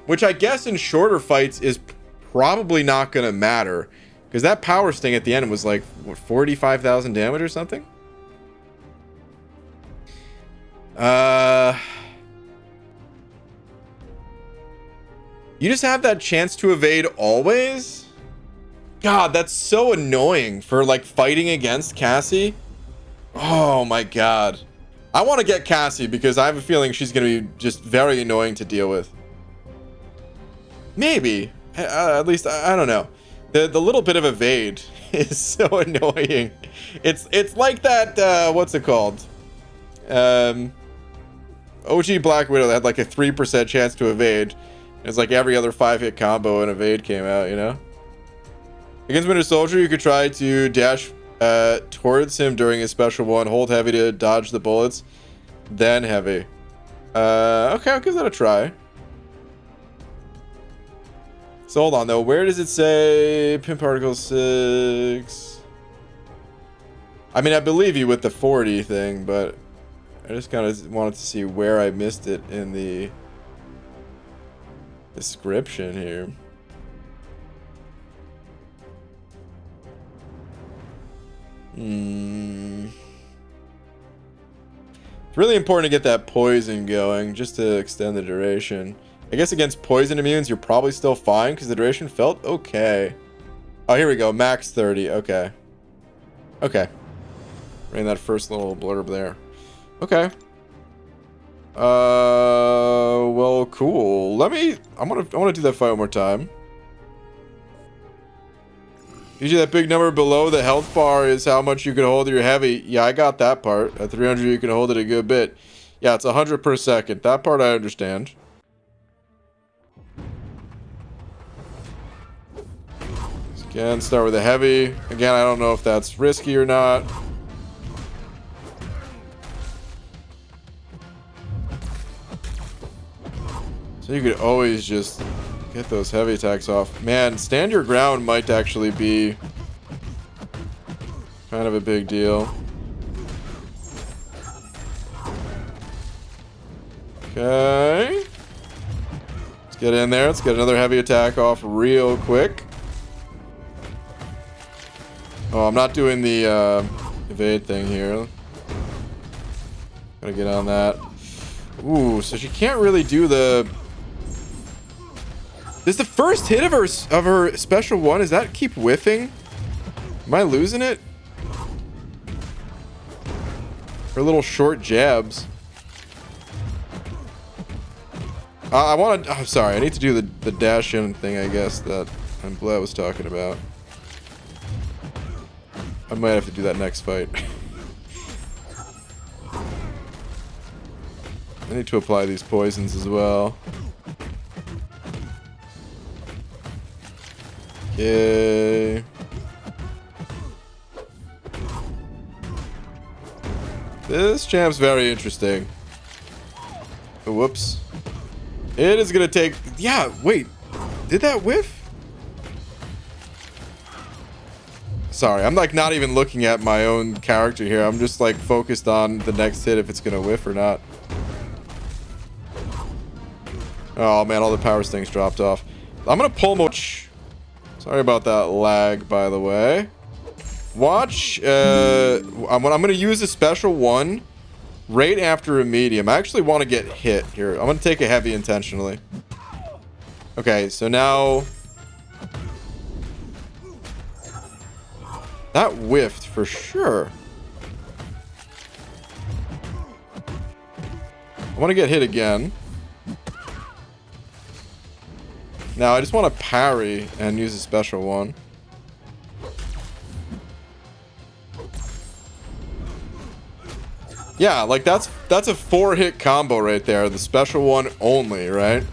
Which I guess in shorter fights is probably not gonna matter. Because that power sting at the end was like, what, 45,000 damage or something? You just have that chance to evade always? God, that's so annoying for like fighting against Cassie. Oh my God. I want to get Cassie because I have a feeling she's going to be just very annoying to deal with. Maybe. At least, I don't know. The little bit of evade is so annoying. It's like that, what's it called? OG Black Widow that had like a 3% chance to evade. It's like every other 5-hit combo and evade came out, you know? Against Winter Soldier, you could try to dash towards him during his special one, hold heavy to dodge the bullets, then heavy. Okay, I'll give that a try. So hold on though, where does it say pin particle 6? I mean, I believe you with the 40 thing, but I just kind of wanted to see where I missed it in the description here. It's really important to get that poison going just to extend the duration. I guess against poison immunes, you're probably still fine because the duration felt okay. Oh, here we go. Max 30. Okay. Okay. Reading that first little blurb there. Okay. Well, cool. I want to do that fight one more time. Usually that big number below the health bar is how much you can hold your heavy. Yeah, I got that part. At 300, you can hold it a good bit. Yeah, it's 100 per second. That part I understand. Again, start with a heavy. Again, I don't know if that's risky or not. So you could always just get those heavy attacks off. Man, stand your ground might actually be kind of a big deal. Okay. Let's get in there. Let's get another heavy attack off real quick. Oh, I'm not doing the evade thing here. Gotta get on that. Ooh, so she can't really do the... Does the first hit of her special one, does that keep whiffing? Am I losing it? Her little short jabs. I'm sorry, I need to do the dash in thing, I guess, that I'm glad I was talking about. I might have to do that next fight. I need to apply these poisons as well. Okay. This champ's very interesting. Oh, whoops. It is gonna take... Yeah, wait. Did that whiff? Sorry, I'm like not even looking at my own character here. I'm just like focused on the next hit, if it's gonna whiff or not. Oh man, all the power stings dropped off. I'm gonna pull more... Sorry about that lag, by the way. Watch. I'm gonna use a special one right after a medium. I actually want to get hit here. I'm gonna take a heavy intentionally. Okay, so now That whiffed for sure. I want to get hit again. Now I just want to parry and use a special one. Yeah, like that's a 4-hit combo right there. The special one only, right?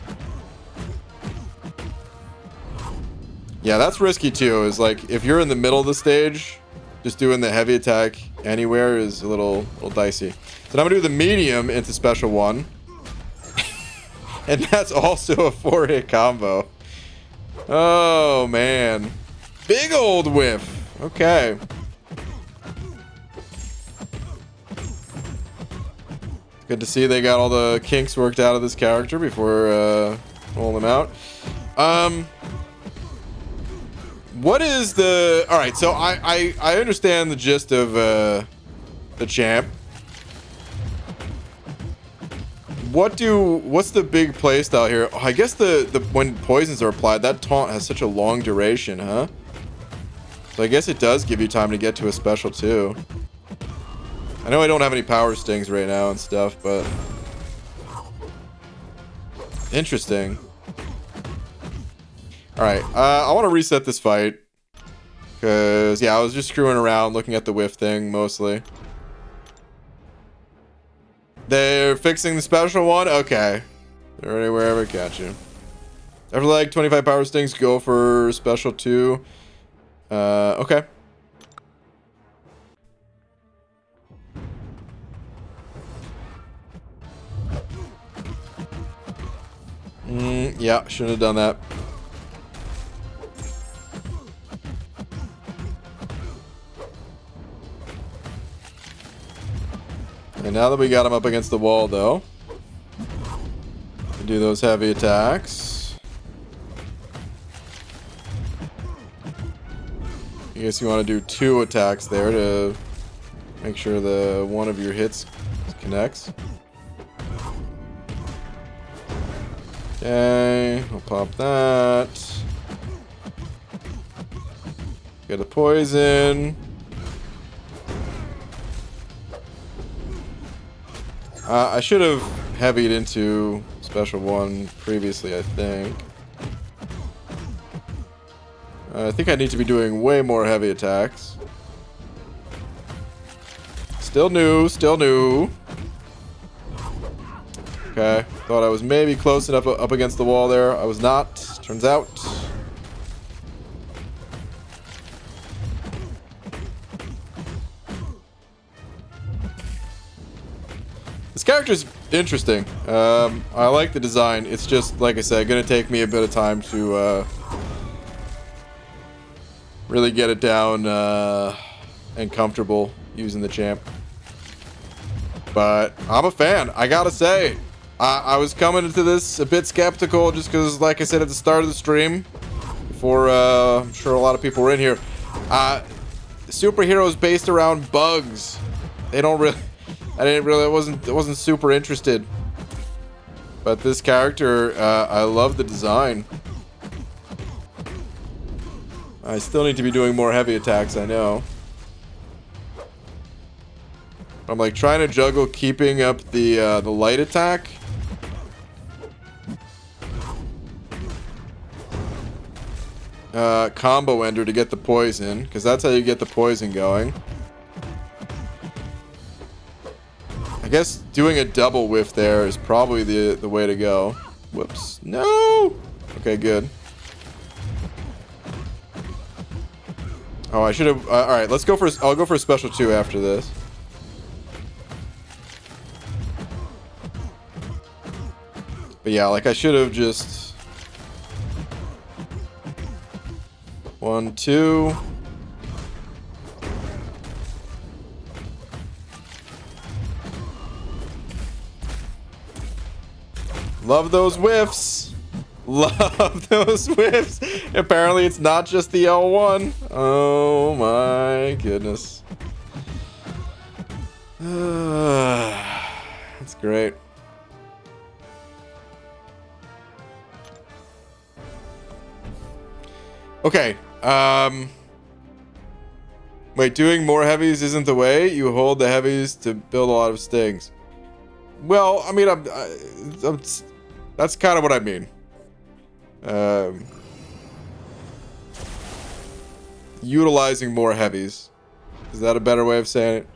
Yeah, that's risky too. Is like if you're in the middle of the stage, just doing the heavy attack anywhere is a little dicey. So now I'm gonna do the medium into special one. And that's also a 4-hit combo. Oh man. Big old whiff. Okay. Good to see they got all the kinks worked out of this character before rolling them out. What is the... Alright, so I understand the gist of the champ. What's the big playstyle here? Oh, I guess the when poisons are applied, that taunt has such a long duration, huh? So I guess it does give you time to get to a special too. I know I don't have any power stings right now and stuff, but interesting. Alright, I want to reset this fight. Because, yeah, I was just screwing around looking at the whiff thing, mostly. They're fixing the special one? Okay. They're ready wherever I catch you. After like 25 power stings, go for special 2. Okay. Yeah, shouldn't have done that. And now that we got him up against the wall, though, we do those heavy attacks. I guess you want to do 2 attacks there to make sure the one of your hits connects. Okay, we'll pop that. Get a poison. I should have heavied into special 1 previously, I think. I think I need to be doing way more heavy attacks. Still new, still new. Okay, thought I was maybe close enough up against the wall there. I was not, turns out. This character's interesting. I like the design. It's just, like I said, gonna take me a bit of time to really get it down and comfortable using the champ. But I'm a fan, I gotta say. I was coming into this a bit skeptical just because, like I said at the start of the stream, before I'm sure a lot of people were in here, superheroes based around bugs. They don't really... I wasn't super interested. But this character, I love the design. I still need to be doing more heavy attacks, I know. I'm like trying to juggle keeping up the light attack. Combo ender to get the poison, because that's how you get the poison going. I guess doing a double whiff there is probably the way to go. Whoops. No! Okay, good. Oh, I should have... Alright, let's go for... I'll go for a special 2 after this. But yeah, like I should have just... 1, 2... Love those whiffs. Love those whiffs. Apparently it's not just the L1. Oh my goodness. That's great. Okay. Wait, doing more heavies isn't the way. You hold the heavies to build a lot of stings. Well, I mean, that's kind of what I mean. Utilizing more heavies. Is that a better way of saying it?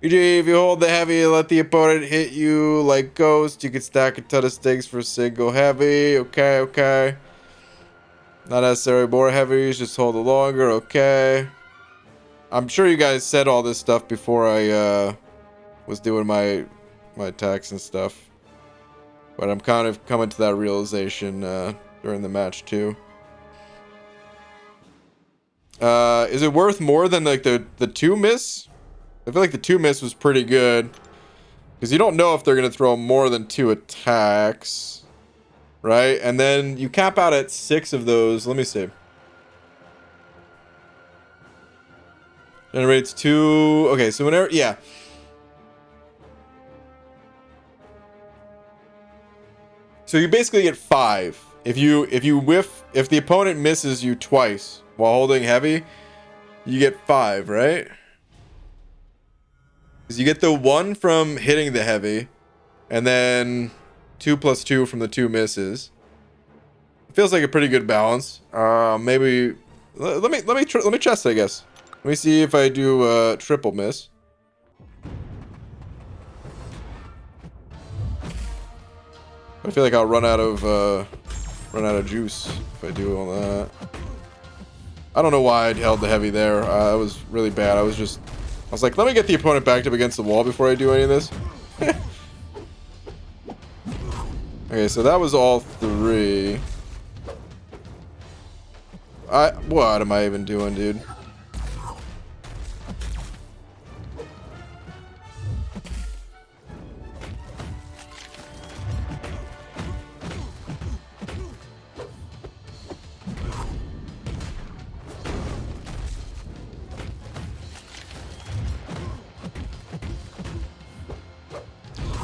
E.g., if you hold the heavy and let the opponent hit you like Ghost, you can stack a ton of stings for a single heavy. Okay, okay. Not necessarily more heavies, just hold it longer. Okay. I'm sure you guys said all this stuff before I was doing my attacks and stuff. But I'm kind of coming to that realization during the match too. Is it worth more than like the 2 miss? I feel like the 2 miss was pretty good. Because you don't know if they're going to throw more than 2 attacks. Right? And then you cap out at 6 of those. Let me see. Generates 2. Okay, so whenever... Yeah. So you basically get 5. If you whiff... If the opponent misses you twice while holding heavy, you get 5, right? Because you get the 1 from hitting the heavy, and then 2 plus 2 from the 2 misses. It feels like a pretty good balance. Maybe let me test it, I guess. Let me see if I do triple miss. I feel like I'll run out of juice if I do all that. I don't know why I held the heavy there. It was really bad. I was like, let me get the opponent backed up against the wall before I do any of this. Okay, so that was all 3. What am I even doing, dude?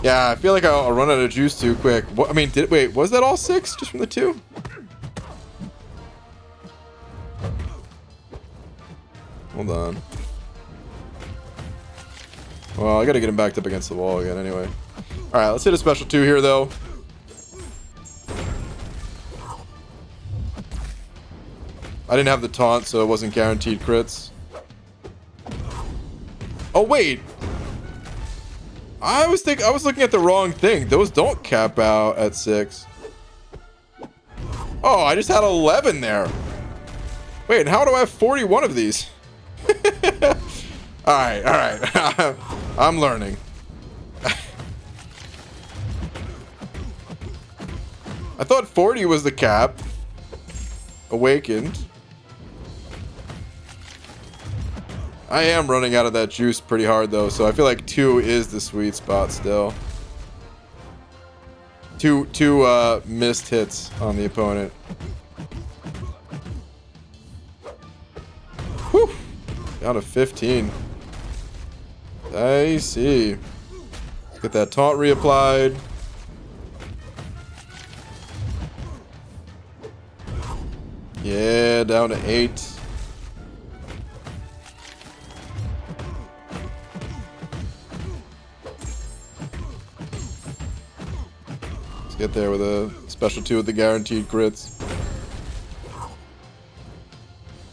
Yeah, I feel like I'll run out of juice too quick. What, I mean, wait, was that all 6 just from the 2? Hold on. Well, I gotta get him backed up against the wall again anyway. Alright, let's hit a special 2 here though. I didn't have the taunt, so it wasn't guaranteed crits. Oh wait! I was looking at the wrong thing. Those don't cap out at 6. Oh, I just had 11 there. Wait, and how do I have 41 of these? Alright, alright. I'm learning. I thought 40 was the cap. Awakened. I am running out of that juice pretty hard though, so I feel like 2 is the sweet spot still. Two missed hits on the opponent. Whew. Down to 15. I see. Get that taunt reapplied. Yeah, down to 8. Get there with a special 2 with the guaranteed crits.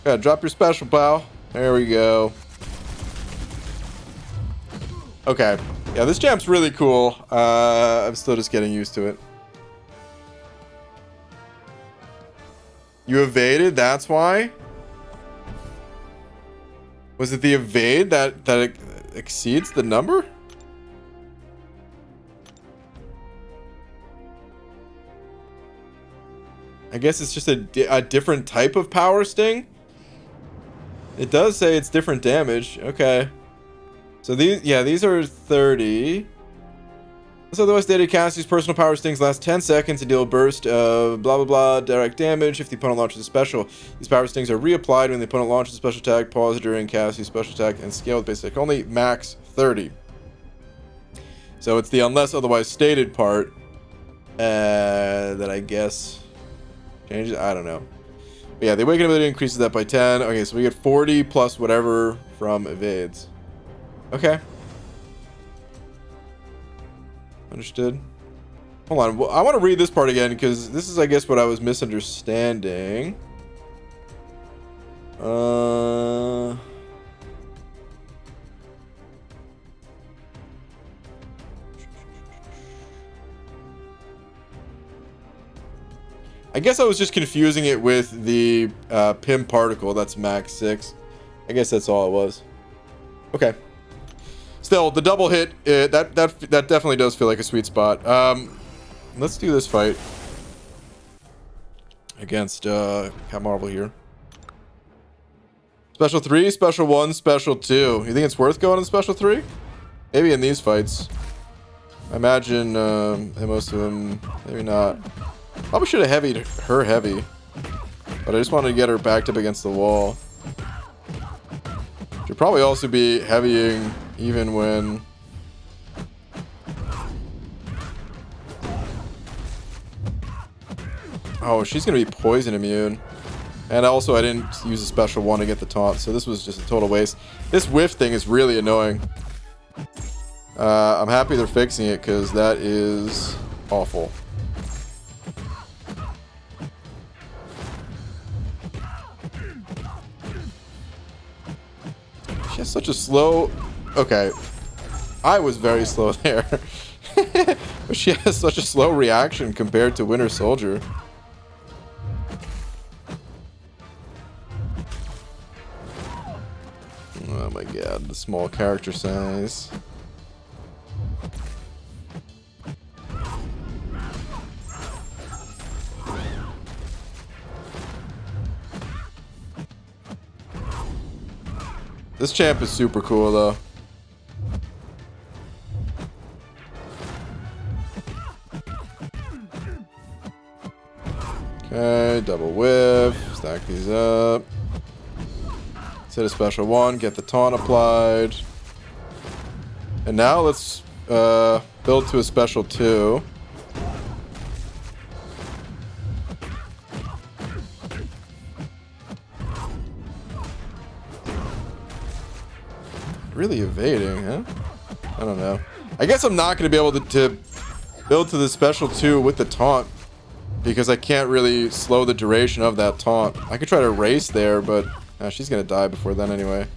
Yeah, drop your special, pal. There we go. Okay. Yeah, this jamp's really cool. I'm still just getting used to it. You evaded? That's why? Was it the evade that exceeds the number? I guess it's just a different type of power sting. It does say it's different damage. Okay. So these are 30. This otherwise stated, Cassie's personal power stings last 10 seconds and deal a burst of blah blah blah direct damage if the opponent launches a special. These power stings are reapplied when the opponent launches a special attack, pause during Cassie's special attack, and scale with basic only max 30. So it's the unless otherwise stated part that I guess changes. I don't know. But yeah, the awakened ability increases that by 10. Okay, so we get 40 plus whatever from evades. Okay. Understood. Hold on. Well, I want to read this part again because this is, I guess, what I was misunderstanding. I guess I was just confusing it with the PIM particle. That's max 6. I guess that's all it was. Okay. Still, the double hit, that definitely does feel like a sweet spot. Let's do this fight against Cat Marvel here. Special 3, Special 1, Special 2. You think it's worth going in Special 3? Maybe in these fights. I imagine most of them, maybe not. Probably should have heavied her heavy. But I just wanted to get her backed up against the wall. Should probably also be heavying even when... Oh, she's going to be poison immune. And also, I didn't use a special 1 to get the taunt, so this was just a total waste. This whiff thing is really annoying. I'm happy they're fixing it, because that is awful. She has such a slow... Okay. I was very slow there. But she has such a slow reaction compared to Winter Soldier. Oh my god, the small character size. This champ is super cool though. Okay, double whiff, stack these up. Let's hit a special 1, get the taunt applied. And now let's build to a special 2. Really evading, huh? I don't know. I guess I'm not going to be able to build to the special 2 with the taunt. Because I can't really slow the duration of that taunt. I could try to race there, but she's going to die before then anyway.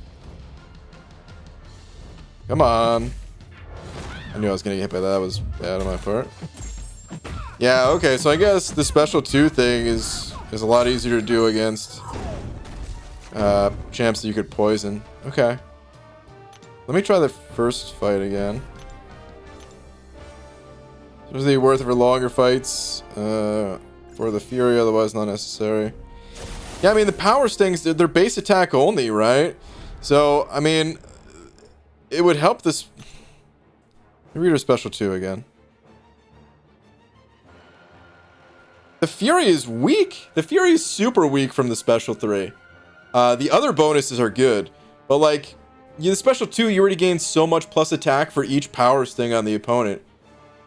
Come on. I knew I was going to get hit by that. That was bad on my part. Yeah, okay. So I guess the special 2 thing is a lot easier to do against champs that you could poison. Okay. Let me try the first fight again. Is it worth it for longer fights? For the Fury, otherwise not necessary. Yeah, I mean, the power stings, they're base attack only, right? So, I mean, it would help this... Read her special 2 again. The Fury is weak. The Fury is super weak from the special 3. The other bonuses are good. But, like, the special 2, you already gain so much plus attack for each power sting on the opponent.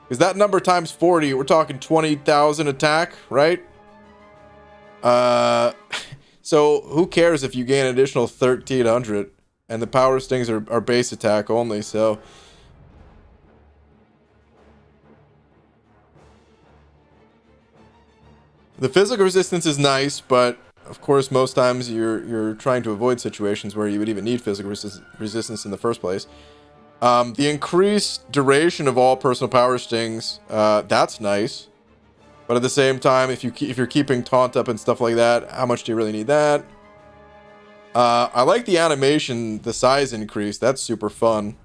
Because that number times 40, we're talking 20,000 attack, right? So who cares if you gain an additional 1,300? And the power stings are base attack only, so... The physical resistance is nice, but of course most times you're trying to avoid situations where you would even need physical resistance in the first place. The increased duration of all personal power stings, that's nice. But at the same time, if you're keeping taunt up and stuff like that, how much do you really need that? I like the animation, the size increase. That's super fun.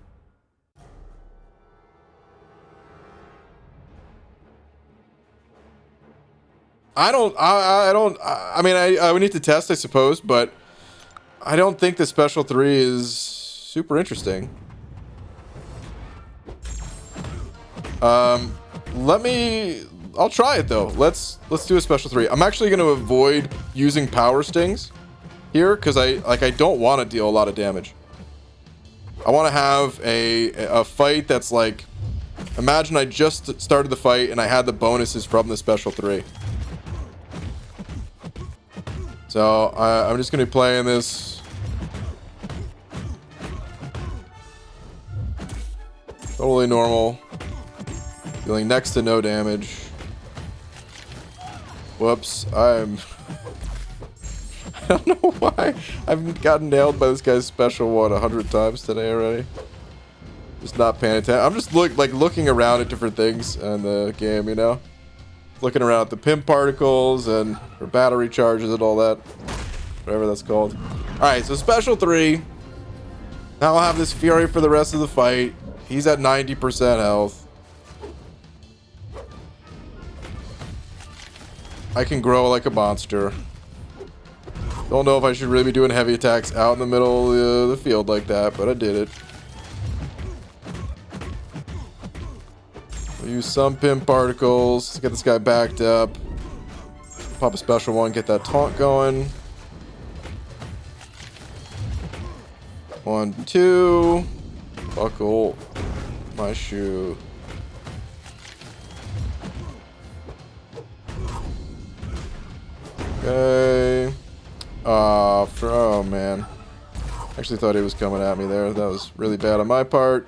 I mean, I would need to test, I suppose, but I don't think the special 3 is super interesting. I'll try it though. Let's do a special 3. I'm actually going to avoid using power stings here because I don't want to deal a lot of damage. I want to have a fight that's like, imagine I just started the fight and I had the bonuses from the special 3. So I'm just gonna be playing this totally normal, dealing next to no damage. Whoops, I don't know why I've gotten nailed by this guy's special one 100 times today already. Just not paying attention. I'm just looking around at different things in the game, you know, looking around at the pimp particles and or battery charges and all that, whatever that's called. All right, so special 3. Now I'll have this Fury for the rest of the fight. He's at 90% health. I can grow like a monster. Don't know if I should really be doing heavy attacks out in the middle of the field like that, but I did it. I'll use some pimp particles to get this guy backed up. Pop a special one, get that taunt going. 1, 2. Buckle my shoe. Okay. Oh man. Actually thought he was coming at me there. That was really bad on my part.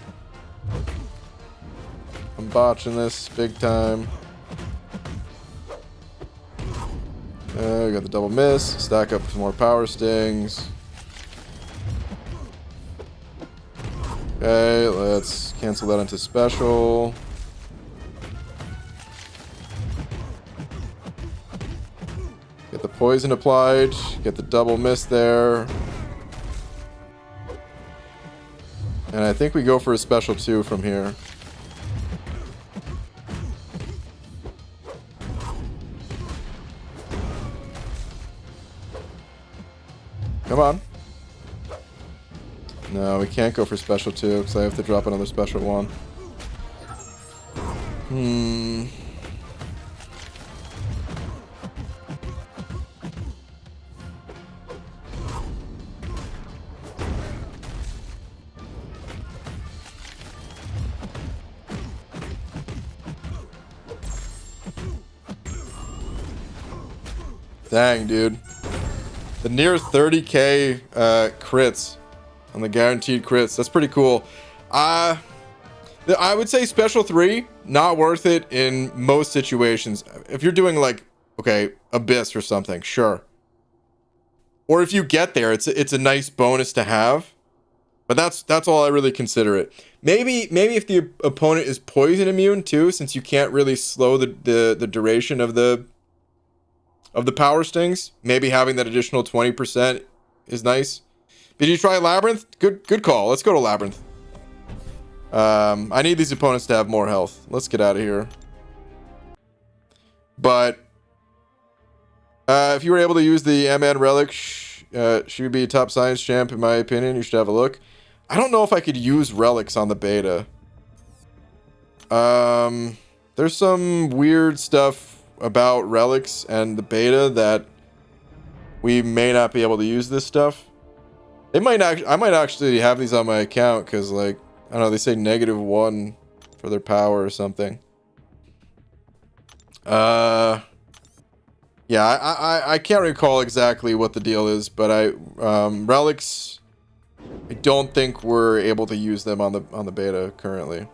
I'm botching this big time. We got the double miss. Stack up some more power stings. Okay, let's cancel that into special. Get the poison applied. Get the double miss there. And I think we go for a special 2 from here. Come on. No, we can't go for special 2 because I have to drop another special 1. Dang, dude. The near 30k crits on the guaranteed crits. That's pretty cool. I would say special 3, not worth it in most situations. If you're doing like, okay, Abyss or something, sure. Or if you get there, it's a nice bonus to have. But that's all I really consider it. Maybe if the opponent is poison immune too, since you can't really slow the duration of the power stings, maybe having that additional 20% is nice. Did you try Labyrinth? Good call. Let's go to Labyrinth. I need these opponents to have more health. Let's get out of here. But if you were able to use the MN relic, she would be a top science champ in my opinion. You should have a look. I don't know if I could use relics on the beta. There's some weird stuff about relics and the beta that we may not be able to use this stuff. I might actually have these on my account because, like, I don't know, they say -1 for their power or something. Yeah, I can't recall exactly what the deal is, but relics, I don't think we're able to use them on the beta currently.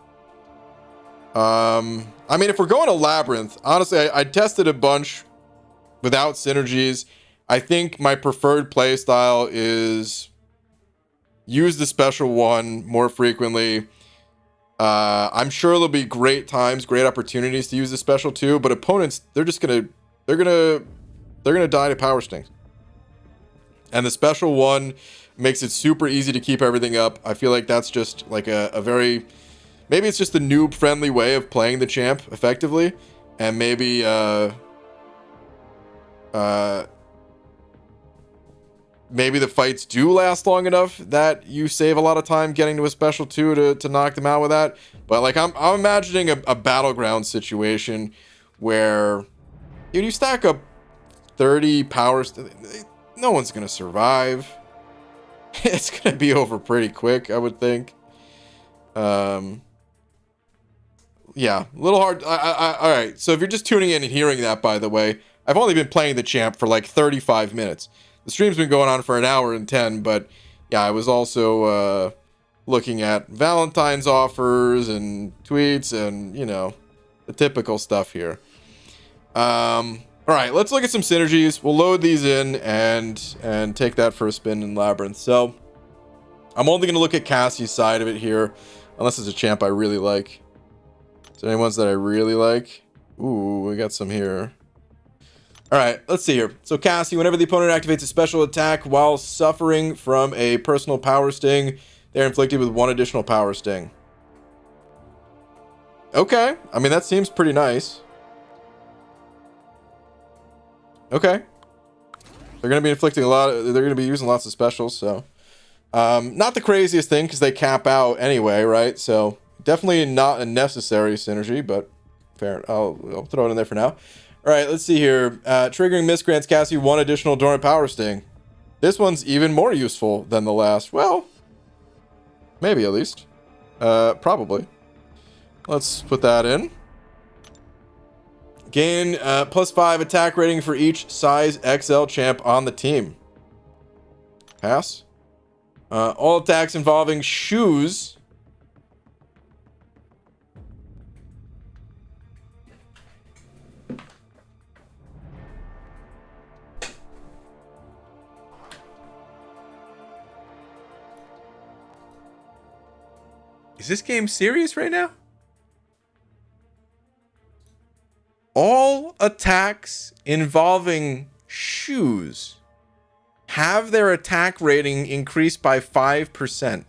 I mean, if we're going to Labyrinth, honestly, I tested a bunch without synergies. I think my preferred play style is use the special 1 more frequently. I'm sure there'll be great times, great opportunities to use the special 2, but opponents, they're gonna die to power stings. And the special 1 makes it super easy to keep everything up. I feel like that's just like a very, maybe it's just a noob friendly way of playing the champ effectively. And maybe maybe the fights do last long enough that you save a lot of time getting to a special 2 to knock them out with that. But like I'm imagining a battleground situation where, dude, you stack up 30 powers, no one's gonna survive. It's gonna be over pretty quick, I would think. Yeah, a little hard. All right, so if you're just tuning in and hearing that, by the way, I've only been playing the champ for like 35 minutes. The stream's been going on for an hour and 10, but yeah, I was also looking at Valentine's offers and tweets and, you know, the typical stuff here. All right, let's look at some synergies. We'll load these in and take that for a spin in Labyrinth. So I'm only going to look at Cassie's side of it here, unless it's a champ I really like. Is there any ones that I really like? Ooh, we got some here. All right, let's see here. So Cassie, whenever the opponent activates a special attack while suffering from a personal power sting, they're inflicted with 1 additional power sting. Okay, I mean, that seems pretty nice. Okay. They're going to be inflicting a lot. They're going to be using lots of specials, so. Not the craziest thing, because they cap out anyway, right? So, definitely not a necessary synergy, but fair. I'll throw it in there for now. All right, let's see here. Triggering miss grants Cassie 1 additional dormant power sting. This one's even more useful than the last. Well, maybe at least. Probably. Let's put that in. Gain +5 attack rating for each size XL champ on the team. Pass. All attacks involving shoes. Is this game serious right now? All attacks involving shoes have their attack rating increased by 5%.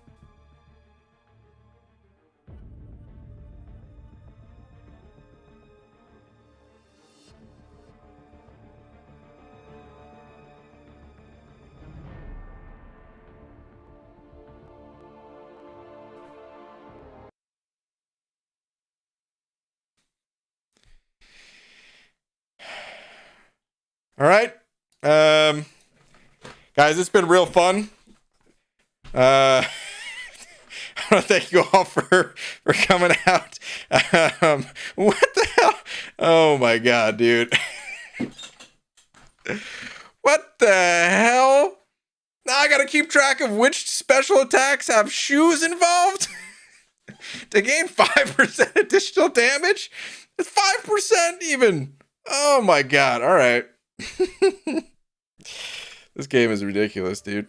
All right. Guys, it's been real fun. I want to thank you all for coming out. What the hell? Oh my god, dude. What the hell? Now I gotta keep track of which special attacks have shoes involved to gain 5% additional damage. It's 5% even. Oh my god. All right. This game is ridiculous, dude.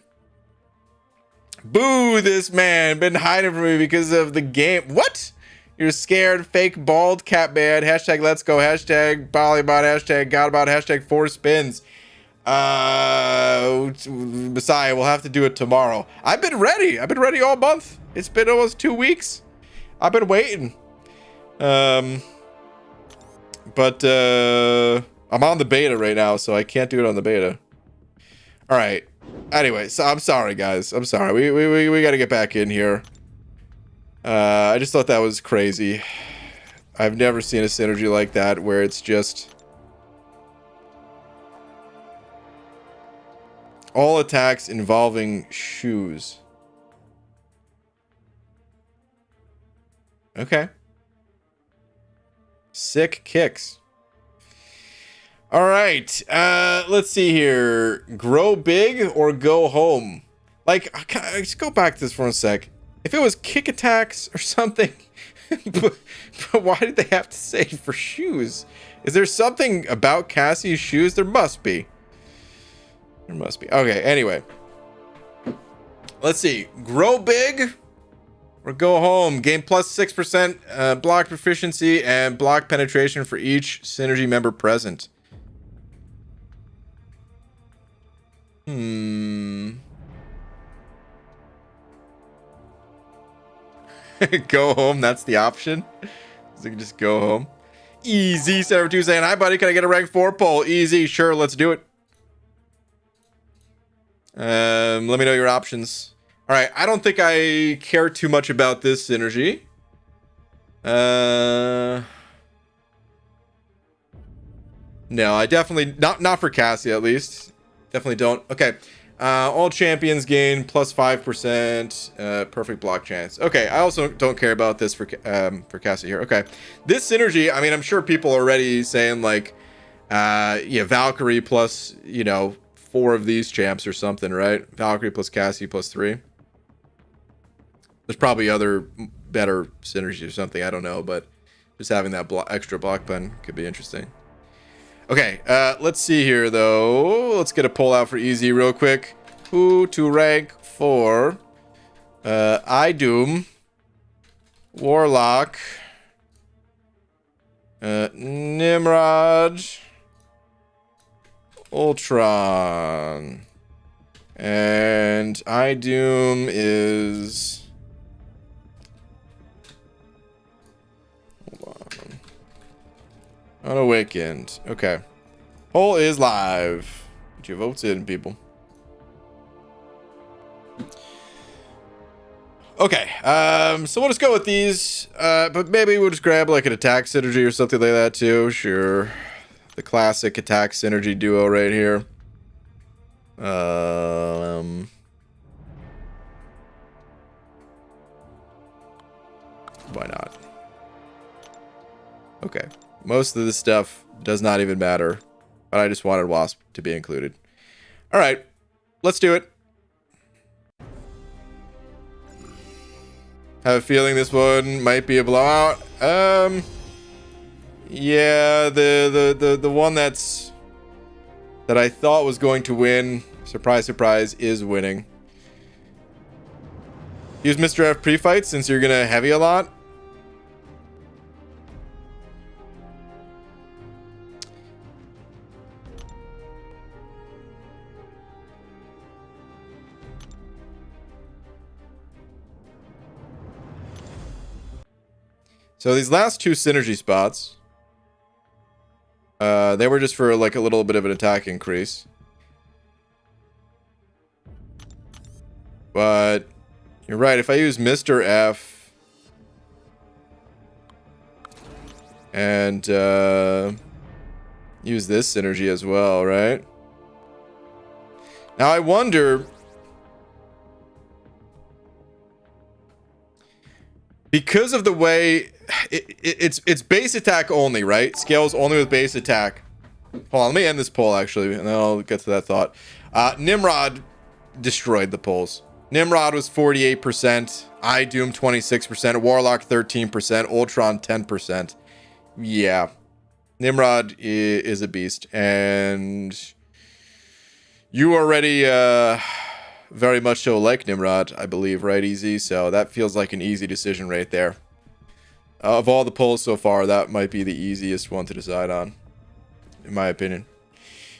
Boo this man. Been hiding from me because of the game. What? You're scared. Fake bald cat man. Hashtag let's go. Hashtag Bollybot. Hashtag Godbot. Hashtag 4 spins. Messiah, we'll have to do it tomorrow. I've been ready. I've been ready all month. It's been almost 2 weeks. I've been waiting. But I'm on the beta right now, so I can't do it on the beta. All right. Anyway, so I'm sorry, guys. I'm sorry. We got to get back in here. I just thought that was crazy. I've never seen a synergy like that where it's just all attacks involving shoes. Okay. Sick kicks. All right, let's see here. Grow big or go home? Like, just go back to this for a sec. If it was kick attacks or something, but why did they have to say for shoes? Is there something about Cassie's shoes? There must be. There must be. Okay, anyway. Let's see. Grow big or go home. Gain +6% block proficiency and block penetration for each synergy member present. Go home, that's the option. So you can just go home. Easy, 72 saying, hi buddy, can I get a rank 4 poll? Easy, sure, let's do it. Let me know your options. All right, I don't think I care too much about this synergy. No, I definitely not for Cassie at least. Definitely don't. Okay. All champions gain +5% perfect block chance. Okay, I also don't care about this for Cassie here. Okay. This synergy, I mean, I'm sure people are already saying like Yeah, Valkyrie plus, you know, 4 of these champs or something, right? Valkyrie plus Cassie plus 3. There's probably other better synergies or something, I don't know, but just having that extra block pen could be interesting. Okay, let's see here, though. Let's get a poll out for easy real quick. Who to rank for Doom, Warlock, Nimrod, Ultron, and Doom is... Hold on. Unawakened. Okay. Poll is live. Get your votes in, people. Okay, so we'll just go with these, but maybe we'll just grab like an attack synergy or something like that too. Sure, the classic attack synergy duo right here. Why not? Okay, most of this stuff does not even matter, but I just wanted Wasp to be included. All right, let's do it. Have a feeling this one might be a blowout. Yeah, the one that I thought was going to win, surprise, surprise, is winning. Use Mr. F pre-fight since you're gonna heavy a lot. So these last 2 synergy spots, they were just for like a little bit of an attack increase. But you're right, if I use Mr. F and use this synergy as well, right? Now I wonder... Because of the way it's base attack only, right? Scales only with base attack. Hold on, let me end this poll actually, and then I'll get to that thought. Nimrod destroyed the polls. Nimrod was 48%, Doom 26%, Warlock 13%, Ultron 10%. Yeah, Nimrod is a beast, and you already very much so like Nimrod, I believe, right, Easy? So that feels like an easy decision right there. Of all the polls so far, that might be the easiest one to decide on, in my opinion.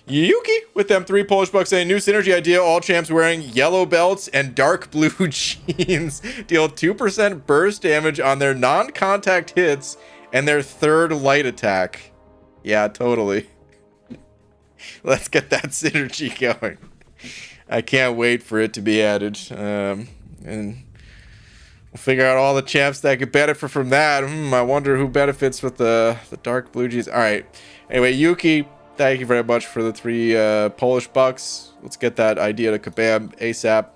Yuki with them 3 Polish bucks saying, new synergy idea, all champs wearing yellow belts and dark blue jeans deal 2% burst damage on their non-contact hits and their 3rd light attack. Yeah, totally. Let's get that synergy going. I can't wait for it to be added. And we'll figure out all the champs that could benefit from that. I wonder who benefits with the dark blue jeans. All right. Anyway, Yuki, thank you very much for the 3 Polish bucks. Let's get that idea to Kabam ASAP.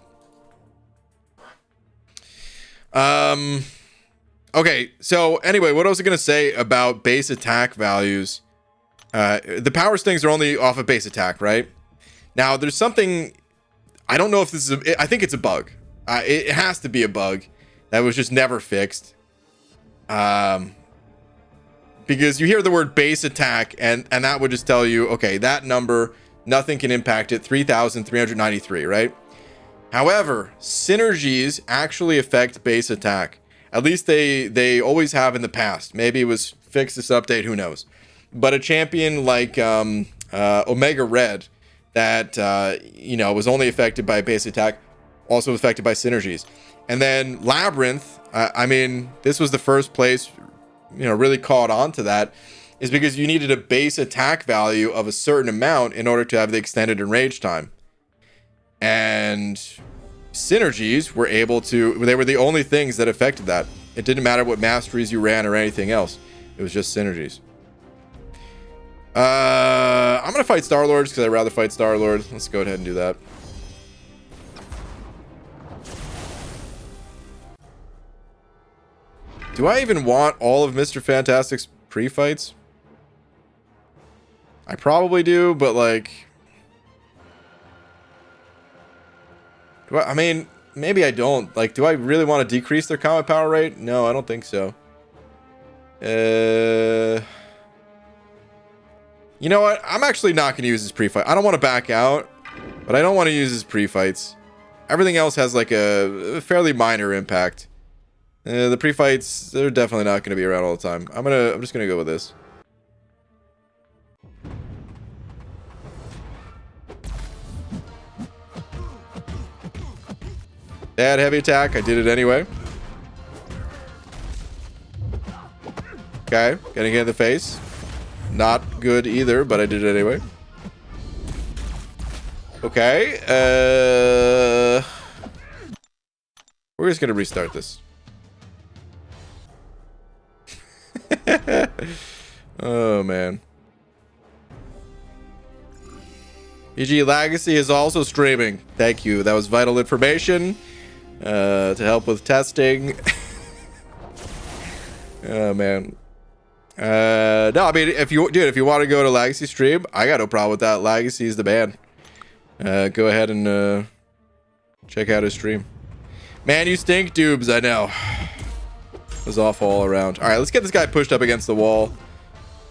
Okay, so anyway, what I was going to say about base attack values. The power stings are only off of base attack, right? Now, there's something... I don't know if this is I think it's a bug. It has to be a bug that was just never fixed. Because you hear the word base attack and that would just tell you, okay, that number, nothing can impact it, 3,393, right? However, synergies actually affect base attack. At least they always have in the past. Maybe it was fixed this update, who knows. But a champion like Omega Red that was only affected by base attack, also affected by synergies. And then Labyrinth, I mean, this was the first place, really caught on to that, is because you needed a base attack value of a certain amount in order to have the extended enrage time. And synergies were they were the only things that affected that. It didn't matter what masteries you ran or anything else. It was just synergies. I'm gonna fight Star-Lords because I'd rather fight Star-Lord. Let's go ahead and do that. Do I even want all of Mr. Fantastic's pre-fights? I probably do, but like... I mean, maybe I don't. Like, do I really want to decrease their combat power rate? No, I don't think so. You know what? I'm actually not going to use his pre-fight. I don't want to back out, but I don't want to use his pre-fights. Everything else has like a fairly minor impact. The pre-fights, they're definitely not going to be around all the time. I'm just going to go with this. Bad heavy attack. I did it anyway. Okay, getting hit in the face. Not good either, but I did it anyway. Okay, we're just gonna restart this. Oh man. PG Legacy is also streaming. Thank you. That was vital information to help with testing. Oh man. No, I mean, if you want to go to Legacy stream, I got no problem with that. Legacy is the man. Go ahead and check out his stream. Man, you stink, Dubes. I know. It was awful all around. All right, let's get this guy pushed up against the wall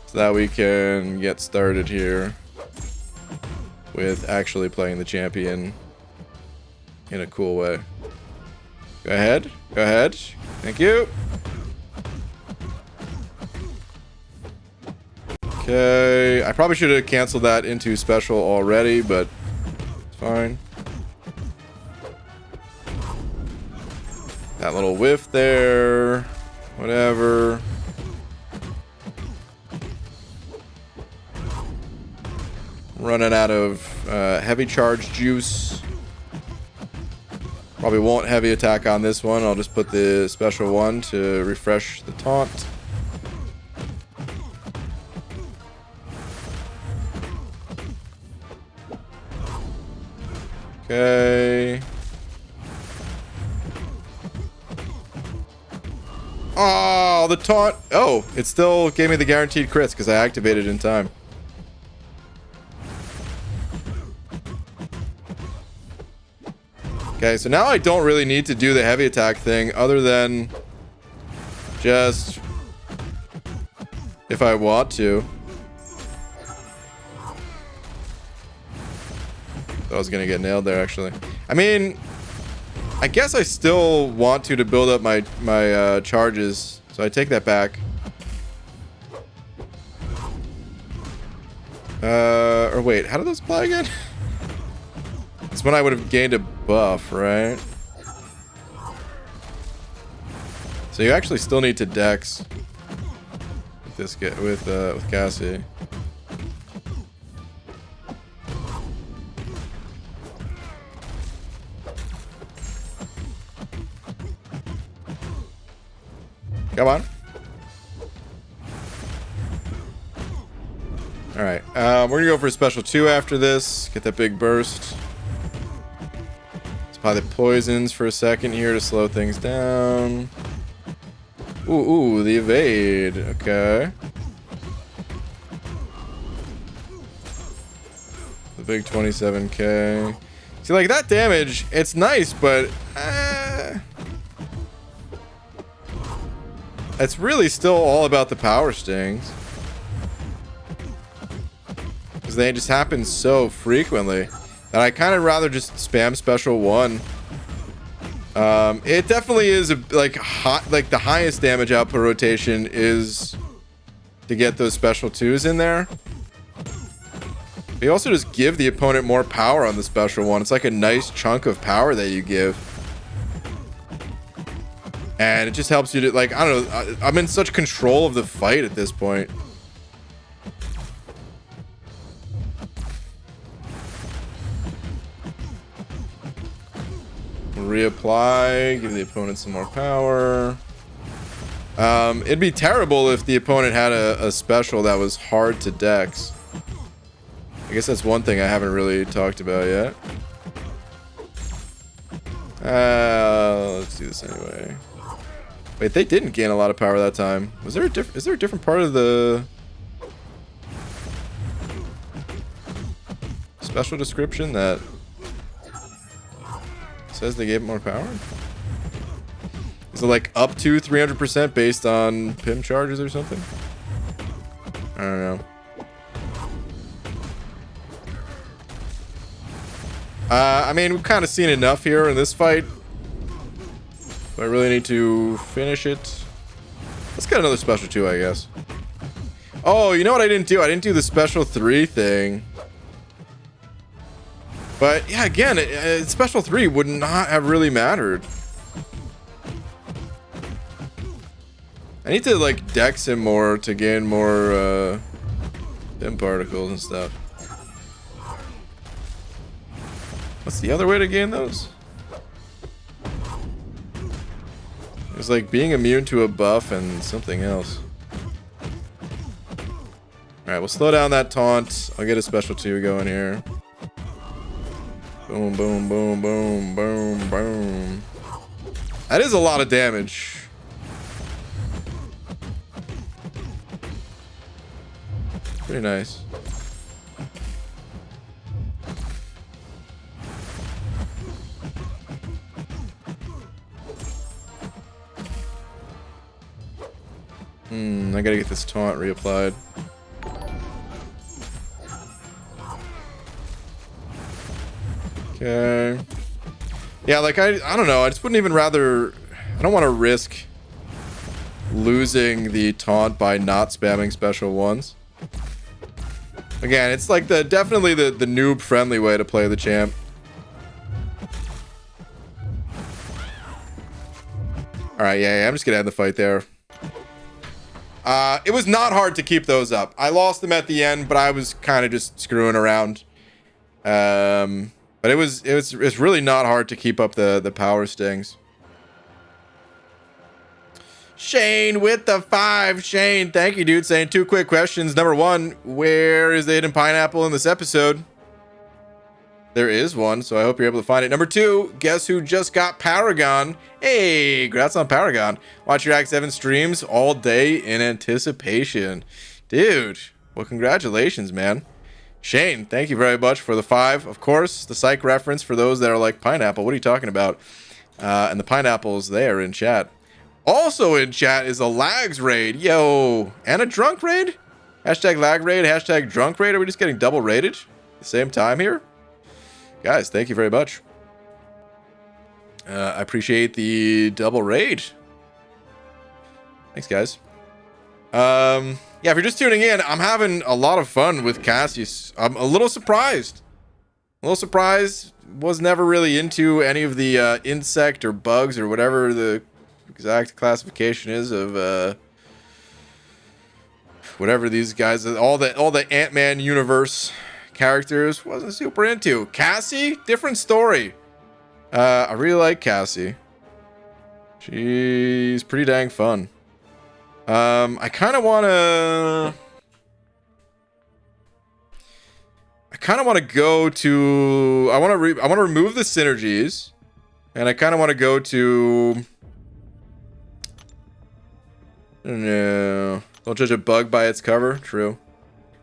so that we can get started here with actually playing the champion in a cool way. Go ahead. Go ahead. Thank you. Okay. I probably should have canceled that into special already, but it's fine. That little whiff there. Whatever. Running out of heavy charge juice. Probably won't heavy attack on this one. I'll just put the special one to refresh the taunt. Okay. Oh, the taunt. Oh, it still gave me the guaranteed crits because I activated in time. Okay, so now I don't really need to do the heavy attack thing other than just if I want to. I was gonna get nailed there actually. I mean, I guess I still want to build up my charges, so I take that back. Or wait, how do those apply again? It's when I would have gained a buff, right? So you actually still need to dex with this with Cassie. Come on. All right, we're gonna go for a special 2 after this. Get that big burst. Apply the poisons for a second here to slow things down. Ooh, the evade. Okay. The big 27k. See, like that damage, it's nice, but it's really still all about the power stings. Because they just happen so frequently that I kind of rather just spam special 1. It definitely is like the highest damage output rotation is to get those special 2s in there. But you also just give the opponent more power on the special 1. It's like a nice chunk of power that you give. And it just helps you to, like, I don't know, I'm in such control of the fight at this point. Reapply, give the opponent some more power. It'd be terrible if the opponent had a special that was hard to dex. I guess that's one thing I haven't really talked about yet. Let's do this anyway. Wait, they didn't gain a lot of power that time. Was there is there a different part of the... special description that says they gave it more power? Is it like up to 300% based on PIM charges or something? I don't know. I mean, we've kind of seen enough here in this fight. But I really need to finish it. Let's get another special 2, I guess. Oh, you know what I didn't do? I didn't do the special 3 thing. But yeah, again, special 3 would not have really mattered. I need to like dex him more to gain more PIM particles and stuff. What's the other way to gain those? It's like being immune to a buff and something else. Alright, we'll slow down that taunt. I'll get a special 2 going here. Boom, boom, boom, boom, boom, boom. That is a lot of damage. Pretty nice. I gotta get this taunt reapplied. Okay. Yeah, like I don't know. I just wouldn't even rather. I don't want to risk losing the taunt by not spamming special 1s. Again, it's like definitely the noob friendly way to play the champ. All right, yeah, I'm just gonna end the fight there. It was not hard to keep those up. I lost them at the end, but I was kind of just screwing around. But it's really not hard to keep up the power stings. Shane with the 5. Shane, thank you, dude. Saying 2 quick questions. Number 1, where is the hidden pineapple in this episode? There is one, so I hope you're able to find it. Number 2, guess who just got Paragon? Hey, congrats on Paragon. Watch your Act 7 streams all day in anticipation. Dude, well, congratulations, man. Shane, thank you very much for the 5. Of course, the psych reference for those that are like, pineapple, what are you talking about? And the pineapple's there in chat. Also in chat is a lags raid. Yo, and a drunk raid? Hashtag lag raid, hashtag drunk raid. Are we just getting double rated at the same time here? Guys, thank you very much. I appreciate the double raid. Thanks, guys. Yeah, if you're just tuning in, I'm having a lot of fun with Cassie. I'm a little surprised. Was never really into any of the insect or bugs or whatever the exact classification is of whatever these guys, all the Ant-Man universe characters. Wasn't super into. Cassie, different story. I really like Cassie. She's pretty dang fun. I kind of want to go to. I want to remove the synergies, and I kind of want to go to. No, don't judge a bug by its cover. True.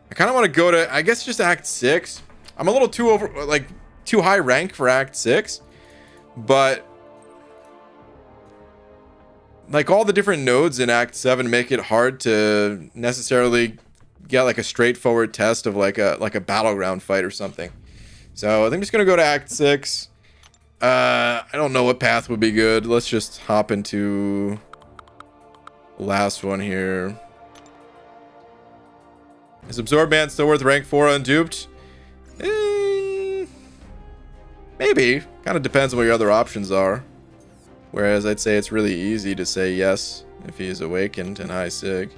I kind of want to go to, I guess, just Act 6. I'm a little too high rank for Act 6, but like all the different nodes in Act 7 make it hard to necessarily get like a straightforward test of like a battleground fight or something. So I think I'm just gonna go to Act 6. I don't know what path would be good. Let's just hop into the last one here. Is Absorb Man still worth rank 4 unduped? Maybe. Kind of depends on what your other options are. Whereas I'd say it's really easy to say yes if he is awakened and high sig.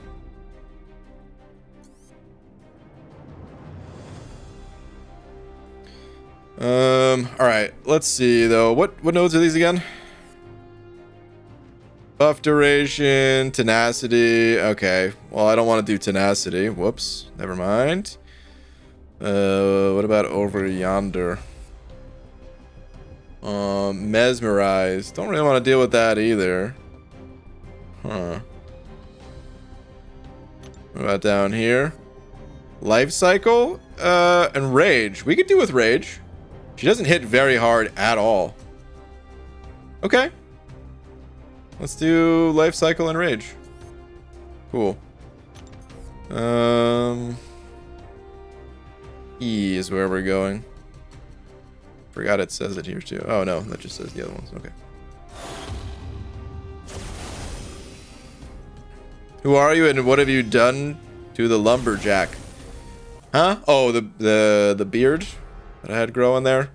Alright, let's see though. What nodes are these again? Buff duration, tenacity. Okay, well I don't want to do tenacity. Whoops, never mind. What about over yonder? Mesmerize. Don't really want to deal with that either. Huh. What about down here? Life cycle and rage. We could do with rage. She doesn't hit very hard at all. Okay. Let's do life cycle and rage. Cool. E is where we're going. Forgot it says it here too. Oh no, that just says the other ones. Okay. Who are you and what have you done to the lumberjack? Huh? Oh, the beard that I had growing there.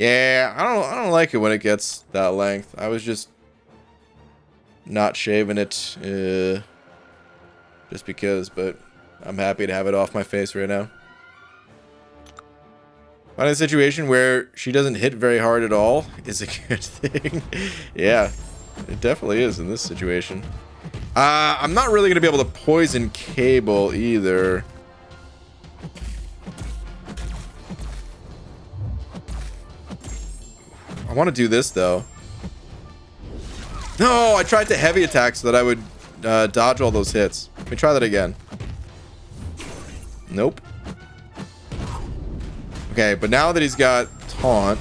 Yeah, I don't like it when it gets that length. I was just not shaving it just because, but I'm happy to have it off my face right now. Finding a situation where she doesn't hit very hard at all is a good thing. Yeah, it definitely is in this situation. I'm not really going to be able to poison Cable either. I want to do this, though. No, I tried to heavy attack so that I would dodge all those hits. Let me try that again. Nope. Okay, but now that he's got taunt...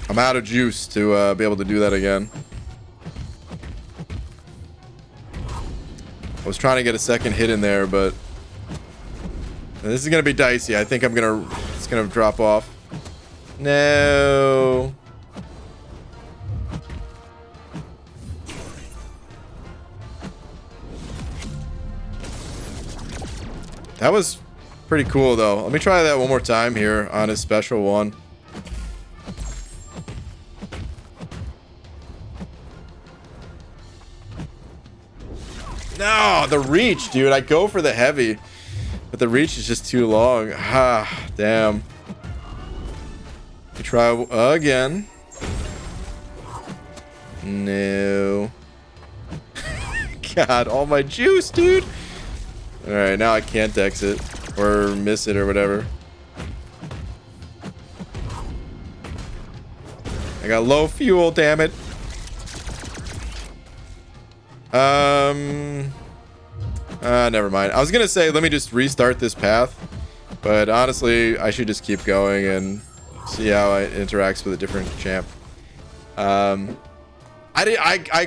I'm out of juice to be able to do that again. I was trying to get a second hit in there, but... this is going to be dicey. I think it's going to drop off. No. That was pretty cool, though. Let me try that one more time here on his special one. No, the reach, dude. I go for the heavy, but the reach is just too long. Ah, damn. You try again. No. God, all my juice, dude. All right, now I can't exit or miss it or whatever. I got low fuel, damn it. Never mind. I was gonna say let me just restart this path, but honestly I should just keep going and see how it interacts with a different champ. I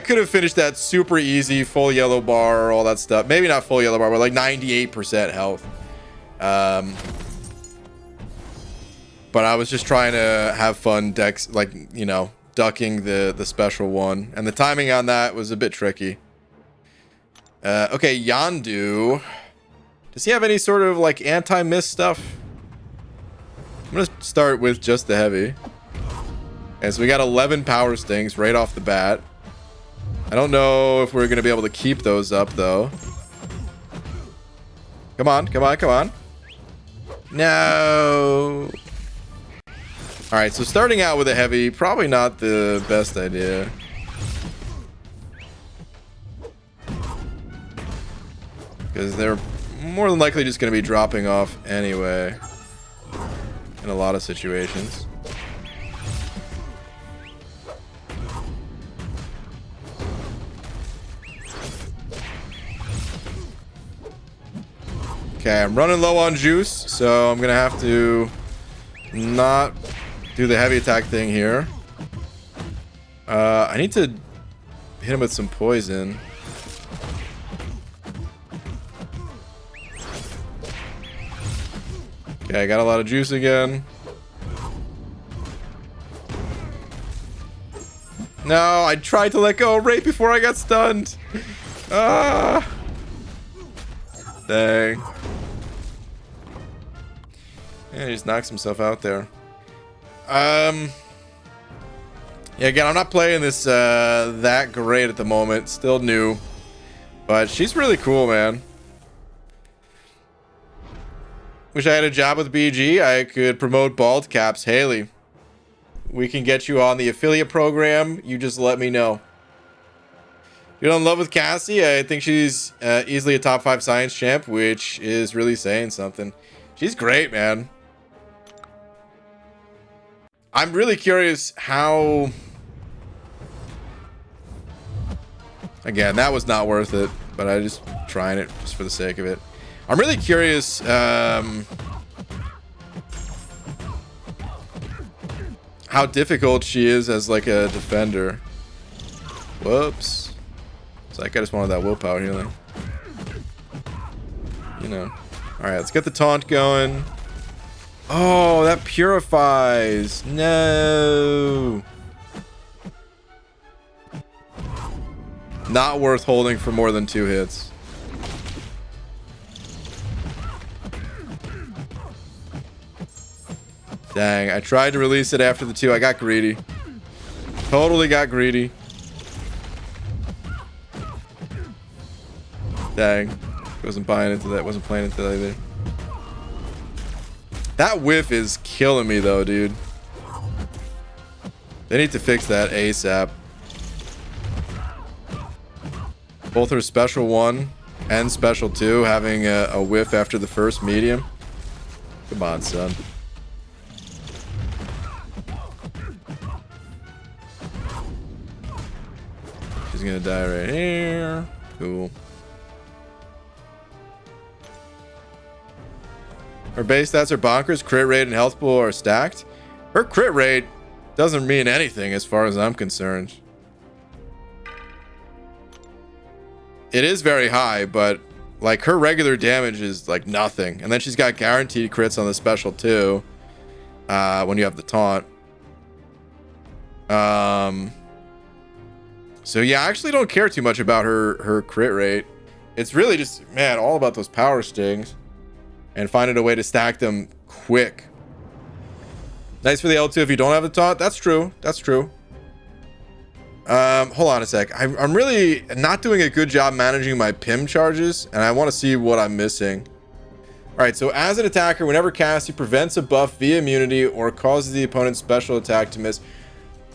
could have finished that super easy, full yellow bar, all that stuff. Maybe not full yellow bar, but like 98% health. But I was just trying to have fun decks, like, you know, ducking the special one, and the timing on that was a bit tricky. Okay, Yondu. Does he have any sort of like anti-miss stuff? I'm gonna start with just the heavy. And so we got 11 power stings right off the bat. I don't know if we're gonna be able to keep those up though. Come on, come on, come on. No. All right, so starting out with a heavy, probably not the best idea. Because they're more than likely just going to be dropping off anyway. In a lot of situations. Okay, I'm running low on juice, so I'm going to have to not do the heavy attack thing here. I need to hit him with some poison. Okay, I got a lot of juice again. No, I tried to let go right before I got stunned. Ah. Dang. Yeah, he just knocks himself out there. Yeah, again, I'm not playing this that great at the moment. Still new. But she's really cool, man. Wish I had a job with BG. I could promote bald caps. Haley, we can get you on the affiliate program. You just let me know. You're in love with Cassie. I think she's easily a top 5 science champ, which is really saying something. She's great, man. I'm really curious how Again, that was not worth it, but I just trying it just for the sake of it. I'm really curious how difficult she is as like a defender. Whoops. It's like I just wanted that willpower healing. You know. Alright, let's get the taunt going. Oh, that purifies. No. Not worth holding for more than 2 hits. Dang, I tried to release it after the 2. I got greedy. Totally got greedy. Dang. Wasn't buying into that. Wasn't playing into that either. That whiff is killing me though, dude. They need to fix that ASAP. Both her special 1 and special 2 having a whiff after the first medium. Come on, son. She's gonna die right here. Cool. Her base stats are bonkers. Crit rate and health pool are stacked. Her crit rate doesn't mean anything as far as I'm concerned. It is very high, but like her regular damage is like nothing. And then she's got guaranteed crits on the special too. When you have the taunt. So yeah, I actually don't care too much about her crit rate. It's really just, man, all about those power stings. And finding a way to stack them quick. Nice for the L2 if you don't have the taunt. That's true. That's true. Hold on a sec. I'm really not doing a good job managing my PIM charges, and I want to see what I'm missing. All right, so as an attacker, whenever Cassie prevents a buff via immunity or causes the opponent's special attack to miss.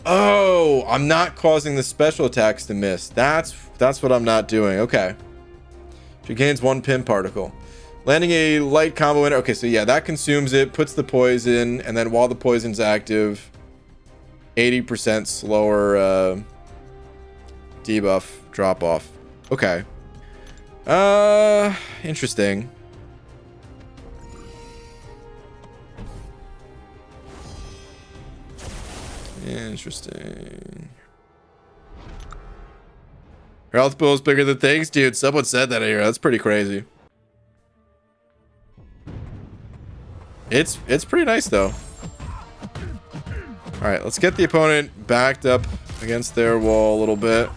Oh, I'm not causing the special attacks to miss. That's what I'm not doing. Okay. She gains 1 PIM particle. Landing a light combo in. Okay, so yeah, that consumes it, puts the poison, and then while the poison's active, 80% slower debuff drop off. Okay. Interesting. Interesting. Her health pool is bigger than things, dude. Someone said that here. That's pretty crazy. It's pretty nice though. All right, let's get the opponent backed up against their wall a little bit.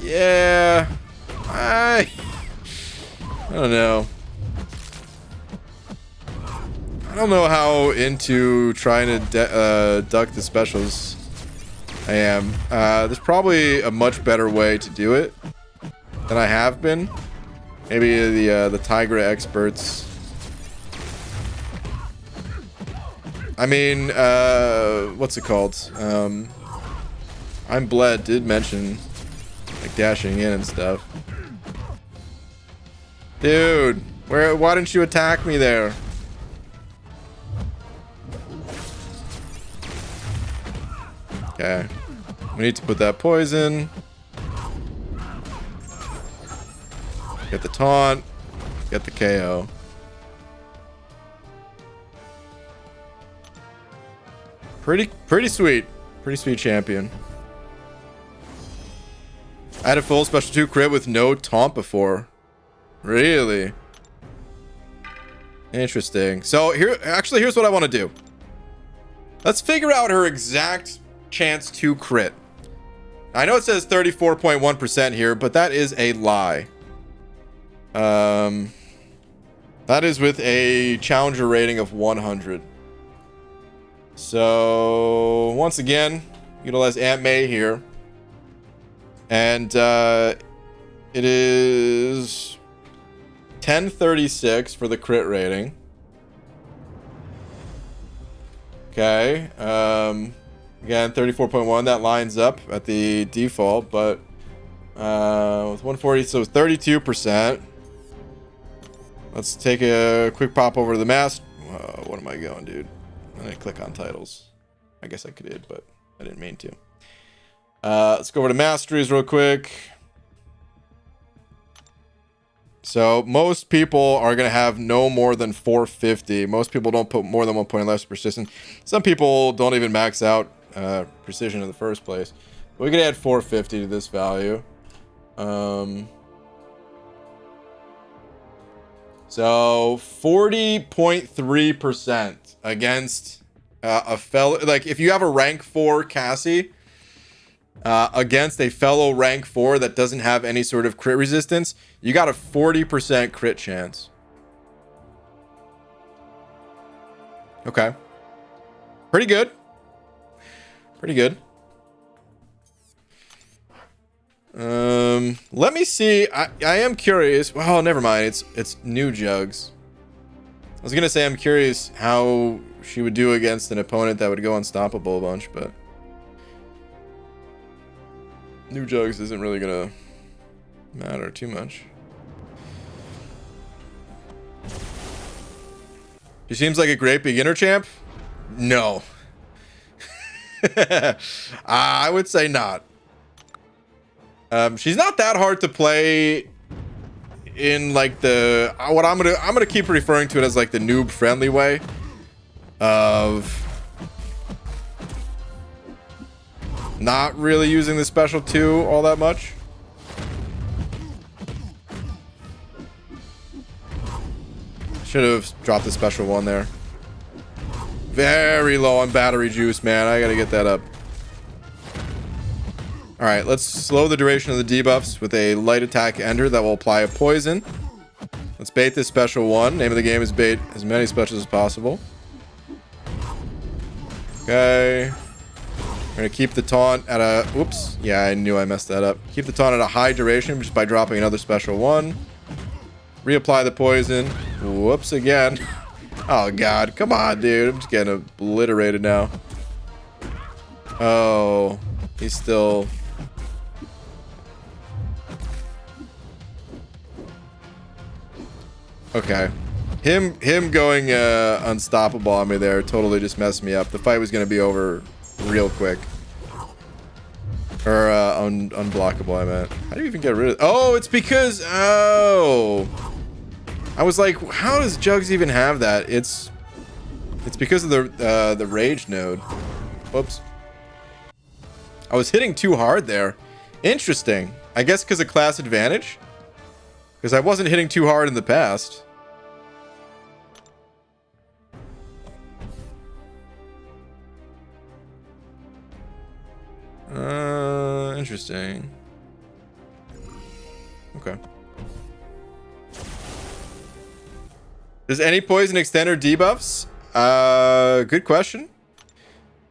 Yeah, I don't know. I don't know how into trying to duck the specials I am. There's probably a much better way to do it than I have been. Maybe the Tigra experts. I mean, what's it called? I'm Bled did mention like dashing in and stuff. Dude, why didn't you attack me there? Okay. We need to put that poison. Get the taunt. Get the KO. Pretty sweet. Pretty sweet champion. I had a full special 2 crit with no taunt before. Really? Interesting. So here's what I want to do. Let's figure out her exact chance to crit. I know it says 34.1% here, but that is a lie. That is with a challenger rating of 100. So once again, utilize Aunt May here. And it is 1036 for the crit rating. Okay. Again, 34.1. That lines up at the default, but with 140, so 32%. Let's take a quick pop over to the mask. What am I going, dude? I'm gonna click on titles. I guess I could, but I didn't mean to. Let's go over to masteries real quick. So most people are going to have no more than 450. Most people don't put more than 1 point less persistence. Some people don't even max out precision in the first place. But we could add 450 to this value. So 40.3% against a fellow. Like if you have a rank 4 Cassie against a fellow rank 4 that doesn't have any sort of crit resistance, you got a 40% crit chance. Okay. Pretty good. Pretty good. Let me see. I am curious. Well, never mind. It's new jugs. I was gonna say I'm curious how she would do against an opponent that would go unstoppable a bunch, but new jugs isn't really gonna matter too much. She seems like a great beginner champ. No. I would say not. She's not that hard to play in like the what I'm gonna keep referring to it as like the noob friendly way of not really using the special 2 all that much. Should have dropped the special 1 there. Very low on battery juice, man. I gotta get that up. Alright, let's slow the duration of the debuffs with a light attack ender that will apply a poison. Let's bait this special 1. Name of the game is bait as many specials as possible. Okay. We're gonna keep the taunt at a... Whoops. Yeah, I knew I messed that up. Keep the taunt at a high duration just by dropping another special 1. Reapply the poison. Whoops again. Oh, God. Come on, dude. I'm just getting obliterated now. Oh. He's still... Okay. Him going unstoppable on me there totally just messed me up. The fight was going to be over real quick. Or unblockable, I meant. How do you even get rid of... Oh, it's because... Oh. I was like, how does Jugs even have that? It's because of the rage node. Whoops. I was hitting too hard there. Interesting. I guess because of class advantage? Because I wasn't hitting too hard in the past. Interesting. Okay. Does any poison extend or debuffs? Good question.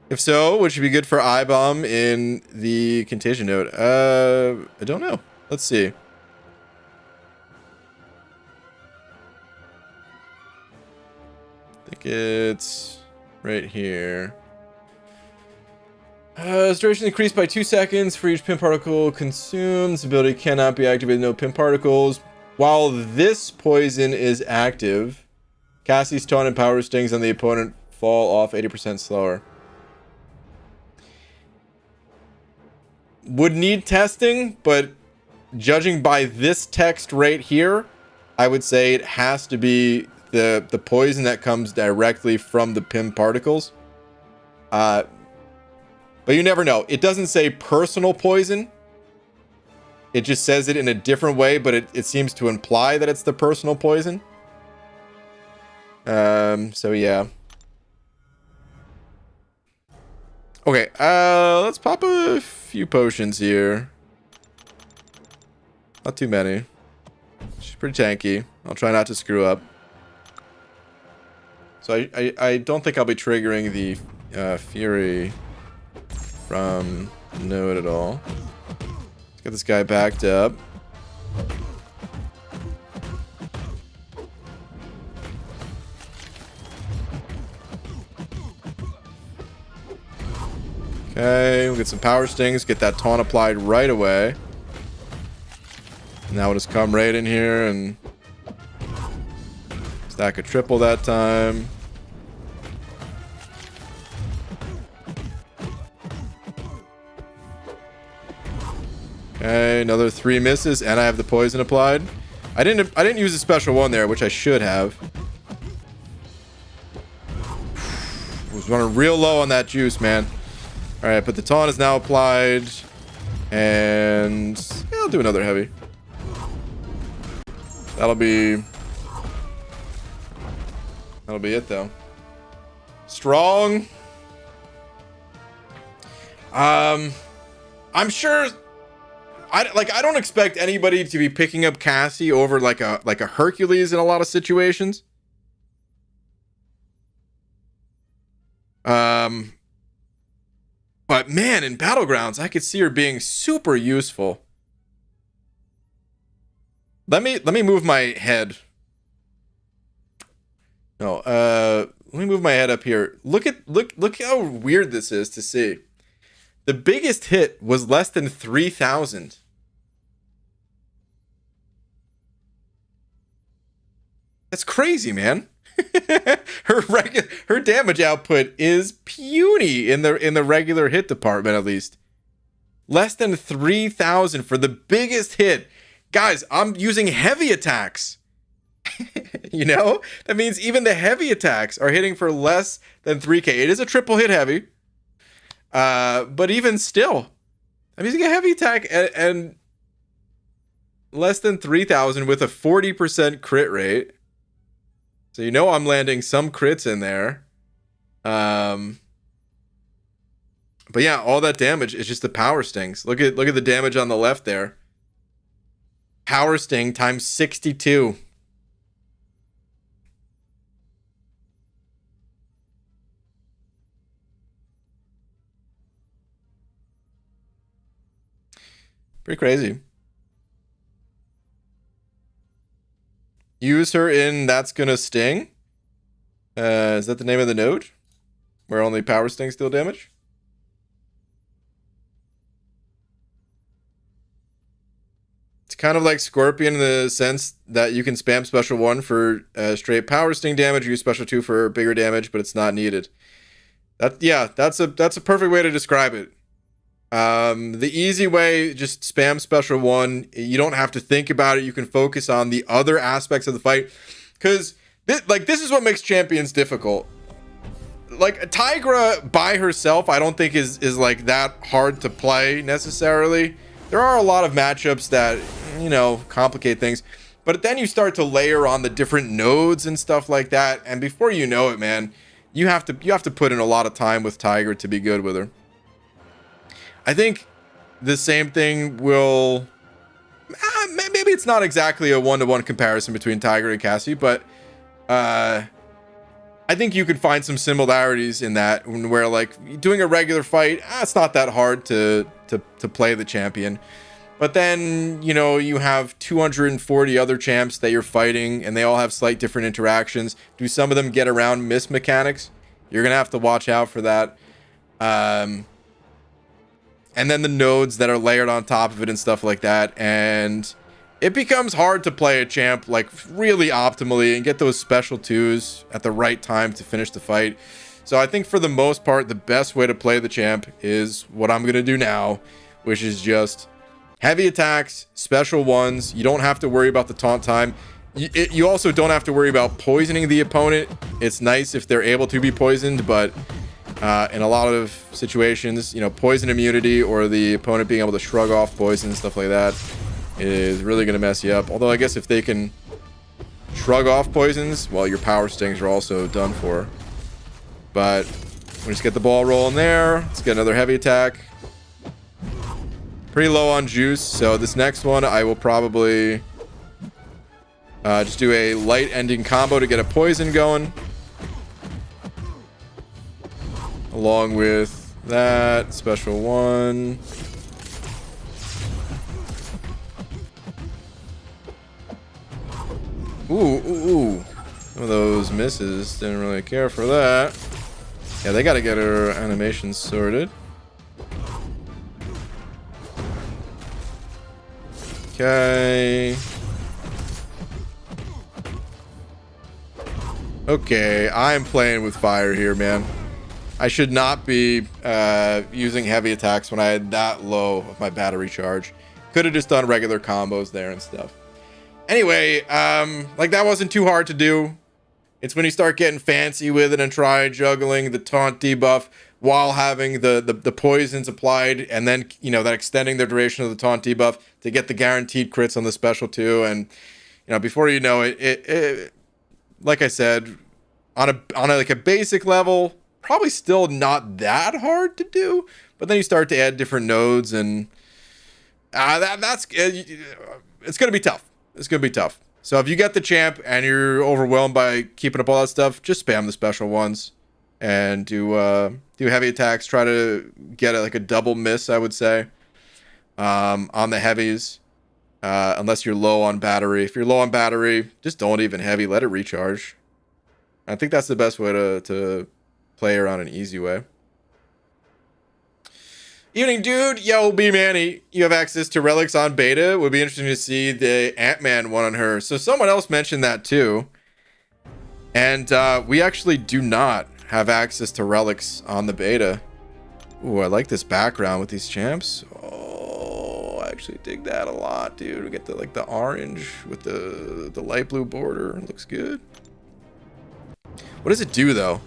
If so, would she be good for I-Bomb in the Contagion node? I don't know. Let's see. I think it's right here. Duration increased by 2 seconds for each pin particle consumed. This ability cannot be activated, no pin particles. While this poison is active, Cassie's taunt and power stings on the opponent fall off 80% slower. Would need testing, but judging by this text right here, I would say it has to be the poison that comes directly from the pin particles. But you never know. It doesn't say personal poison. It just says it in a different way, but it seems to imply that it's the personal poison. So yeah. Okay, let's pop a few potions here. Not too many. She's pretty tanky. I'll try not to screw up. So I don't think I'll be triggering the Fury from node at all. Let's get this guy backed up. Okay, we'll get some power stings, get that taunt applied right away. Now we'll just come right in here and stack a triple that time. Okay, another 3 misses, and I have the poison applied. I didn't use a special one there, which I should have. Was running real low on that juice, man. All right, but the taunt is now applied, and yeah, I'll do another heavy. That'll be it though. Strong. I'm sure. I don't expect anybody to be picking up Cassie over like a Hercules in a lot of situations. But man, in Battlegrounds, I could see her being super useful. Let me move my head. No, let me move my head up here. Look how weird this is to see. The biggest hit was less than 3,000. That's crazy, man. her damage output is puny in the regular hit department, at least. Less than 3,000 for the biggest hit. Guys, I'm using heavy attacks. You know? That means even the heavy attacks are hitting for less than 3k. It is a triple hit heavy. But even still, I'm using a heavy attack and less than 3,000 with a 40% crit rate. So you know I'm landing some crits in there. But yeah, all that damage is just the power stings. Look at the damage on the left there. Power sting times 62. Pretty crazy. Use her in That's Gonna Sting. Is that the name of the node? Where only power stings deal damage? It's kind of like Scorpion in the sense that you can spam special 1 for straight power sting damage, use special 2 for bigger damage, but it's not needed. That's a perfect way to describe it. The easy way, just spam special 1. You don't have to think about it. You can focus on the other aspects of the fight, because this is what makes champions difficult. Like Tigra by herself, I don't think is like that hard to play necessarily. There are a lot of matchups that, you know, complicate things, but then you start to layer on the different nodes and stuff like that, and before you know it, man, you have to put in a lot of time with Tigra to be good with her. I think the same thing will... maybe it's not exactly a one-to-one comparison between Tigra and Cassie, but I think you could find some similarities in that, where like doing a regular fight, it's not that hard to play the champion. But then, you know, you have 240 other champs that you're fighting, and they all have slight different interactions. Do some of them get around miss mechanics? You're going to have to watch out for that. And then the nodes that are layered on top of it and stuff like that. And it becomes hard to play a champ like really optimally and get those special 2s at the right time to finish the fight. So I think for the most part, the best way to play the champ is what I'm going to do now, which is just heavy attacks, special 1s. You don't have to worry about the taunt time. You also don't have to worry about poisoning the opponent. It's nice if they're able to be poisoned, but in a lot of situations, you know, poison immunity or the opponent being able to shrug off poison and stuff like that is really going to mess you up. Although I guess if they can shrug off poisons, well, your power stings are also done for. But we'll just get the ball rolling there. Let's get another heavy attack. Pretty low on juice, so this next one I will probably just do a light ending combo to get a poison going. Along with that special 1. Ooh. Some of those misses. Didn't really care for that. Yeah, they gotta get her animation sorted. Okay. Okay, I'm playing with fire here, man. I should not be using heavy attacks when I had that low of my battery charge. Could have just done regular combos there and stuff. Anyway, like that wasn't too hard to do. It's when you start getting fancy with it and try juggling the taunt debuff while having the poisons applied, and then, you know, that extending the duration of the taunt debuff to get the guaranteed crits on the special too. And, you know, before you know it, like I said, on a like a basic level, probably still not that hard to do. But then you start to add different nodes, and it's gonna be tough. It's gonna be tough. So if you get the champ and you're overwhelmed by keeping up all that stuff, just spam the special ones and do heavy attacks. Try to get like a double miss, I would say, on the heavies, unless you're low on battery. If you're low on battery, just don't even heavy. Let it recharge. I think that's the best way to play around an easy way. Evening, dude. Yo, B-Manny, you have access to relics on beta. Would be interesting to see the Ant-Man one on her. So someone else mentioned that too. And we actually do not have access to relics on the beta. Ooh, I like this background with these champs. Oh, I actually dig that a lot, dude. We get the orange with the light blue border. It looks good. What does it do though?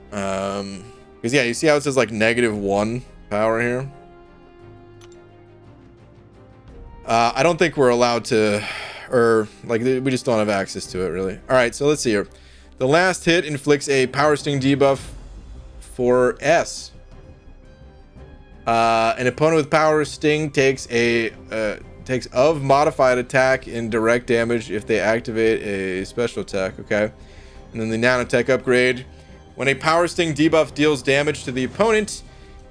Because yeah, you see how it says like -1 power here? I don't think we're allowed to, or like we just don't have access to it really. All right, so let's see here. The last hit inflicts a power sting debuff for S. An opponent with power sting takes of modified attack in direct damage if they activate a special attack. Okay, and then the nanotech upgrade. When a power sting debuff deals damage to the opponent,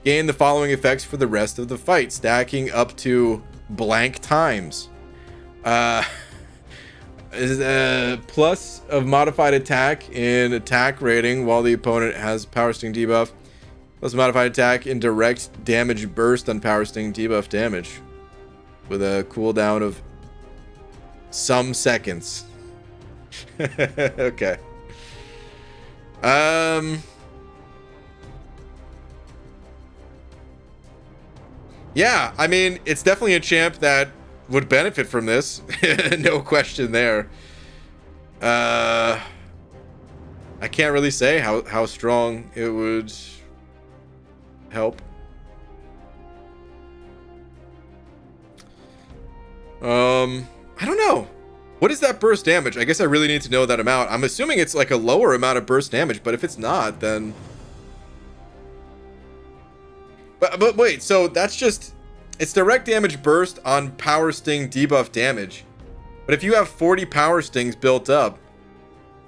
gain the following effects for the rest of the fight, stacking up to blank times. Is a plus of modified attack in attack rating while the opponent has power sting debuff. Plus modified attack in direct damage burst on power sting debuff damage, with a cooldown of some seconds. Okay. Yeah, I mean, it's definitely a champ that would benefit from this. No question there. I can't really say how strong it would help. I don't know. What is that burst damage? I guess I really need to know that amount. I'm assuming it's like a lower amount of burst damage, but if it's not, then... But wait, so that's just... It's direct damage burst on power sting debuff damage. But if you have 40 power stings built up,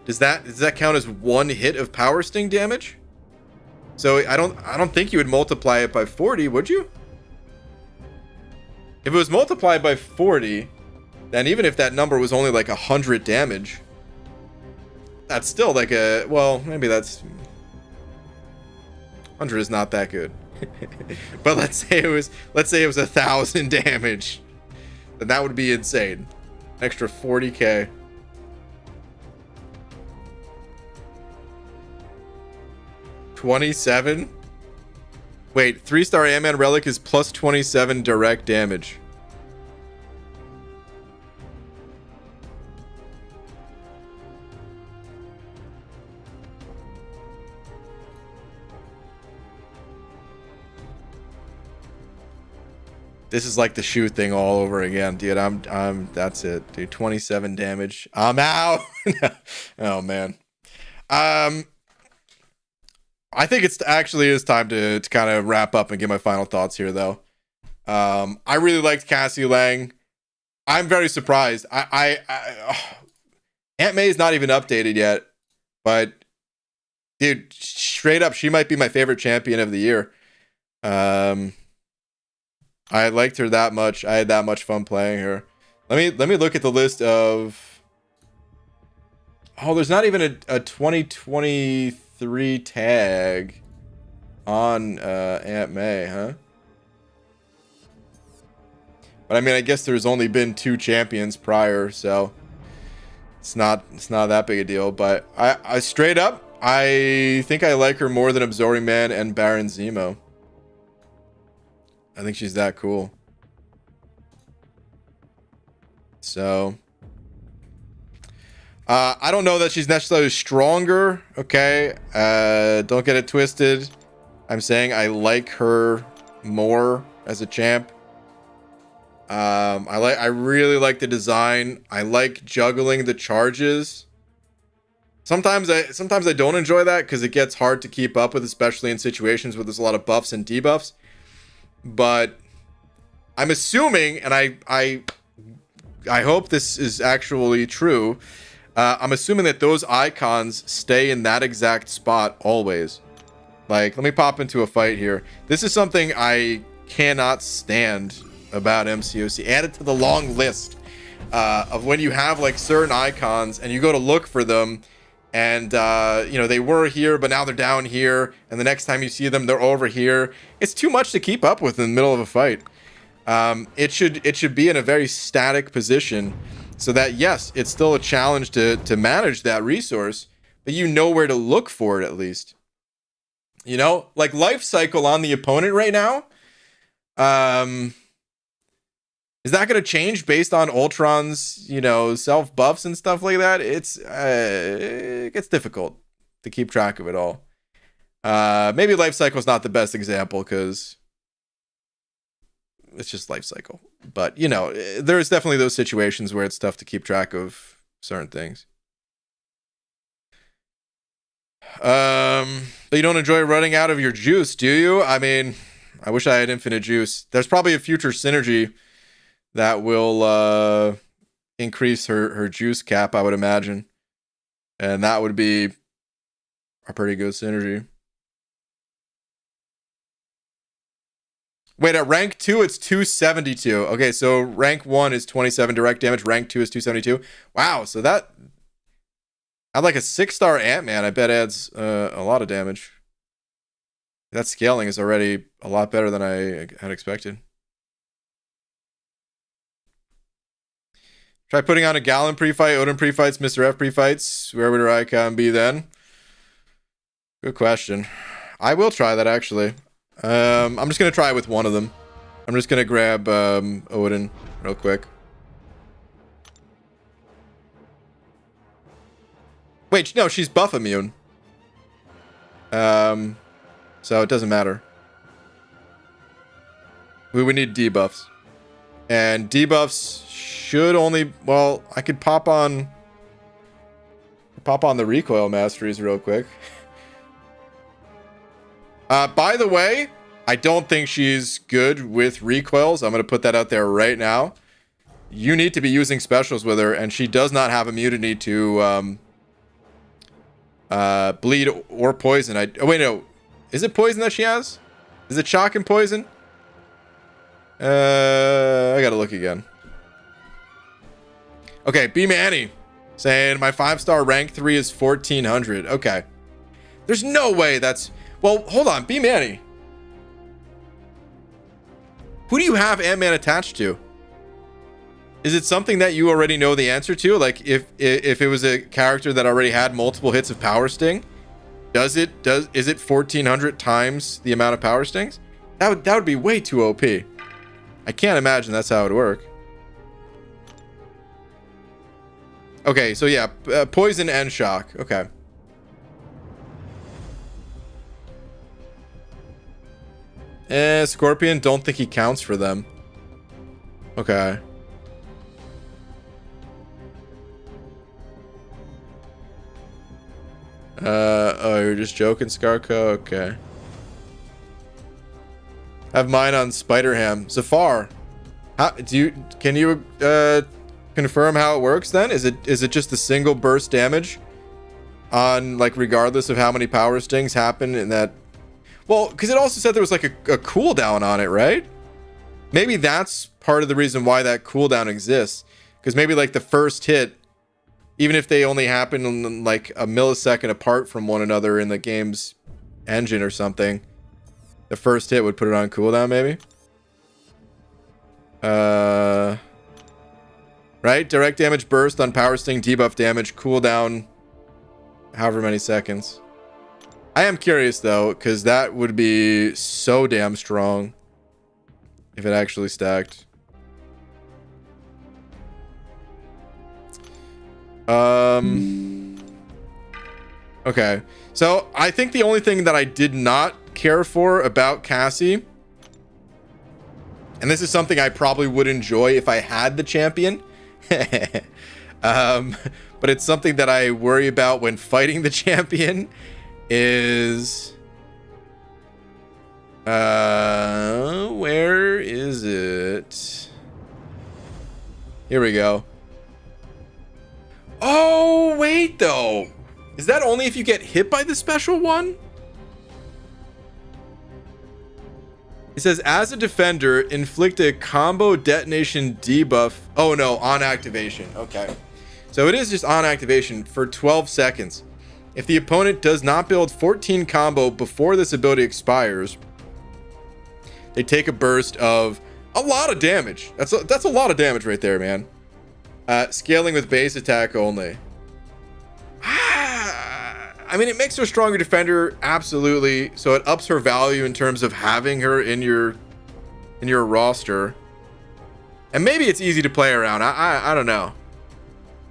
does that count as one hit of power sting damage? So I don't think you would multiply it by 40, would you? If it was multiplied by 40... then even if that number was only like 100 damage, that's still like a, well, maybe that's 100 is not that good. But let's say it was 1,000 damage, then that would be insane. Extra 40k. $27? Wait, 3-star Ant-Man relic is plus 27 direct damage. This is like the shoe thing all over again, dude. That's it, dude. 27 damage. I'm out. Oh man. I think it's actually is time to kind of wrap up and get my final thoughts here, though. I really liked Cassie Lang. I'm very surprised. Aunt May is not even updated yet, but dude, straight up, she might be my favorite champion of the year. I liked her that much. I had that much fun playing her. Let me look at the list of... Oh, there's not even a 2023 tag on Aunt May, huh? But I mean, I guess there's only been 2 champions prior, so it's not that big a deal. But I straight up, I think I like her more than Absorbing Man and Baron Zemo. I think she's that cool. So I don't know that she's necessarily stronger. Okay, don't get it twisted. I'm saying I like her more as a champ. I really like the design. I like juggling the charges. Sometimes I don't enjoy that because it gets hard to keep up with, especially in situations where there's a lot of buffs and debuffs. But I'm assuming, and I hope this is actually true. I'm assuming that those icons stay in that exact spot always. Like, let me pop into a fight here. This is something I cannot stand about MCOC. Add it to the long list of when you have like certain icons and you go to look for them, and you know, they were here but now they're down here, and the next time you see them they're over here. It's too much to keep up with in the middle of a fight. It should be in a very static position, so that yes, it's still a challenge to manage that resource, but you know where to look for it at least. You know, like life cycle on the opponent right now. Is that going to change based on Ultron's, you know, self buffs and stuff like that? It gets difficult to keep track of it all. Maybe life cycle is not the best example because it's just life cycle. But, you know, there's definitely those situations where it's tough to keep track of certain things. But you don't enjoy running out of your juice, do you? I mean, I wish I had infinite juice. There's probably a future synergy that will increase her juice cap, I would imagine. And that would be a pretty good synergy. Wait, at rank 2, it's 272. Okay, so rank 1 is 27 direct damage. Rank 2 is 272. Wow, so that... I'd like a 6-star Ant-Man, I bet adds a lot of damage. That scaling is already a lot better than I had expected. Try putting on a Gallon pre-fight, Odin pre-fights, Mr. F pre-fights. Where would her icon be then? Good question. I will try that, actually. I'm just going to try it with one of them. I'm just going to grab Odin real quick. Wait, no, she's buff immune. So it doesn't matter. We would need debuffs. And debuffs should only... Well, I could pop on the recoil masteries real quick. By the way, I don't think she's good with recoils. I'm going to put that out there right now. You need to be using specials with her, and she does not have immunity to bleed or poison. Oh, wait, no. Is it poison that she has? Is it shock and poison? I gotta look again. Okay, B Manny saying my 5-star rank 3 is 1400. Okay. There's no way that's... Well, hold on, B Manny. Who do you have Ant-Man attached to? Is it something that you already know the answer to? Like if it was a character that already had multiple hits of Power Sting, is it 1400 times the amount of Power Stings? That would be way too OP. I can't imagine that's how it would work. Okay, so yeah, poison and shock. Okay. Scorpion, don't think he counts for them. Okay. Oh, you're just joking, Scarco? Okay. Have mine on Spider-Ham. Zafar, can you confirm how it works then? Is it just a single burst damage on, like, regardless of how many power stings happen in that? Well, because it also said there was like a cooldown on it, right? Maybe that's part of the reason why that cooldown exists. Because maybe like the first hit, even if they only happen in like a millisecond apart from one another in the game's engine or something, the first hit would put it on cooldown, maybe. Right? Direct damage burst on power sting, debuff damage, cooldown, however many seconds. I am curious though, because that would be so damn strong if it actually stacked. Okay. So I think the only thing that I did not care for about Cassie, and this is something I probably would enjoy if I had the champion, but it's something that I worry about when fighting the champion, is where is it? Here we go. Oh, wait, though. Is that only if you get hit by the special one? It says, as a defender, inflict a combo detonation debuff. Oh, no, on activation. Okay. So it is just on activation for 12 seconds. If the opponent does not build 14 combo before this ability expires, they take a burst of a lot of damage. That's a lot of damage right there, man. Scaling with base attack only. I mean, it makes her a stronger defender, absolutely. So it ups her value in terms of having her in your roster. And maybe it's easy to play around. I don't know.